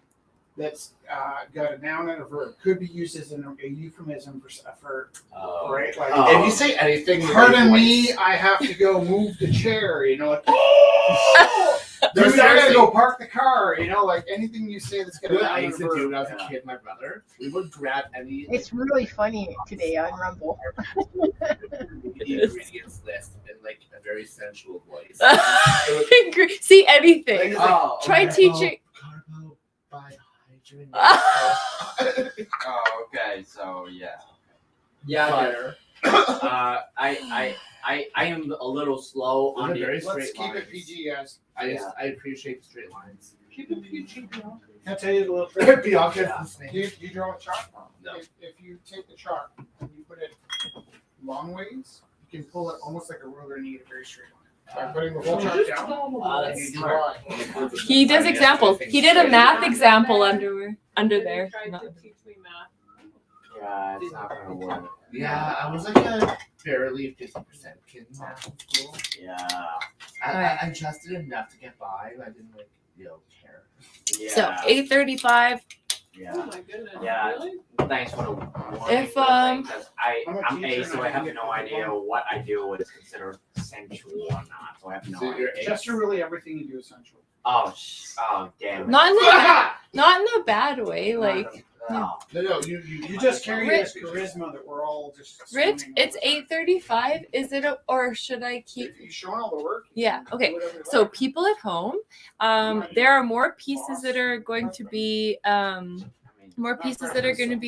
that's got a noun and a verb could be used as a euphemism for right. Like If you say anything, pardon me, I have to go move the chair. You know, like Dude, I gotta go park the car. You know, like anything you say that's You gonna know what I happen used to do when I was a kid, my brother? We would grab any It's really funny today on Rumble. ingredients list in like a very sensual voice. See anything. Like, oh, Try okay, teaching. Oh, okay, so yeah. Yeah, Butter. I am a little slow on the Let's keep it PG, guys. I appreciate the straight lines. Keep it PG, bro. Can I tell you a little It'd trick? be obvious. You draw a chalk. No. If you take the chalk and you put it long ways, you can pull it almost like a ruler and you get a very straight line. By putting the whole chalk down. that's you smart. draw. He does examples. He did a math example under there. Tried Not- to teach me math. Yeah, it's not gonna work. Yeah, I was like a barely 50% kid in math school. Yeah. I just did enough to get by. I didn't like, care. Yeah. So 8:35. Yeah. Oh my goodness. Yeah. Really? Thanks for the warning. If, because I'm a I'm A, teacher so and I I have get no idea what I do is considered sensual or not. So I have no So idea. you're A. Just really everything you do is sensual. Oh, damn it. Not in the not in a bad way. Like No. No, You just carry Rich- this charisma that we're all just. Rich, swooning it's over. 8:35. Is it or should I keep? If you showing all the work. Yeah. do Okay. whatever you So like. people at home, there are more pieces that are going to be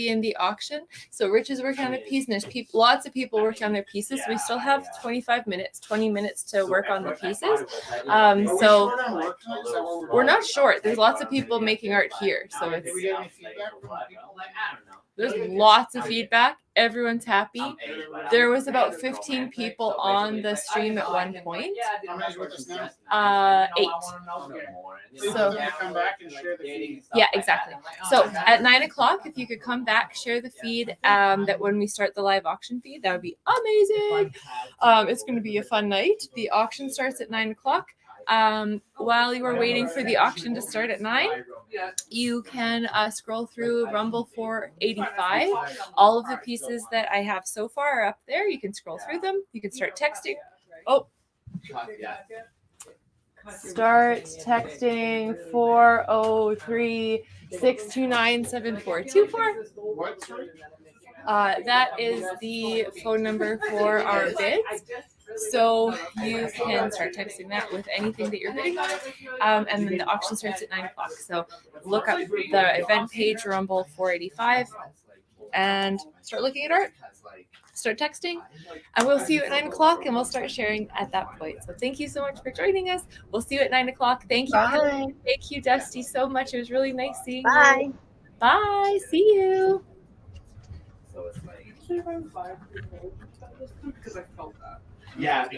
in the auction. So Rich is working on a piece, and there's lots of people working on their pieces. We still have 20 minutes to work on the pieces. Are we So short on work tonight? Is that what we're we're doing? not short. There's lots of people making art here, so Did we it's get any feedback from the people? there's lots of feedback. Everyone's happy. There was about 15 people on the stream at one point. How many's with us now? 8. Please So- let them come back and share the feed. Yeah, exactly. So at 9:00, if you could come back, share the feed. That when we start the live auction feed, that would be amazing. It's going to be a fun night. The auction starts at 9:00. While you are waiting for the auction to start at 9, Yeah. you can scroll through Rumble 485. All of the pieces that I have so far are up there. You can scroll through them. You can start texting. Oh, start texting 403-629-7424. What? Sorry? That is the phone number for our bids. So you can start texting that with anything that you're bidding on. And then the auction starts at 9:00. So look up the event page, Rumble 485, and start looking at art. Start texting, and we'll see you at 9:00, and we'll start sharing at that point. So thank you so much for joining us. We'll see you at 9:00. Thank you, Bye. Kelly. Thank you, Dusty, so much. It was really nice seeing Bye. you. Bye. See you. Should I run 5? Because I felt that. Yeah,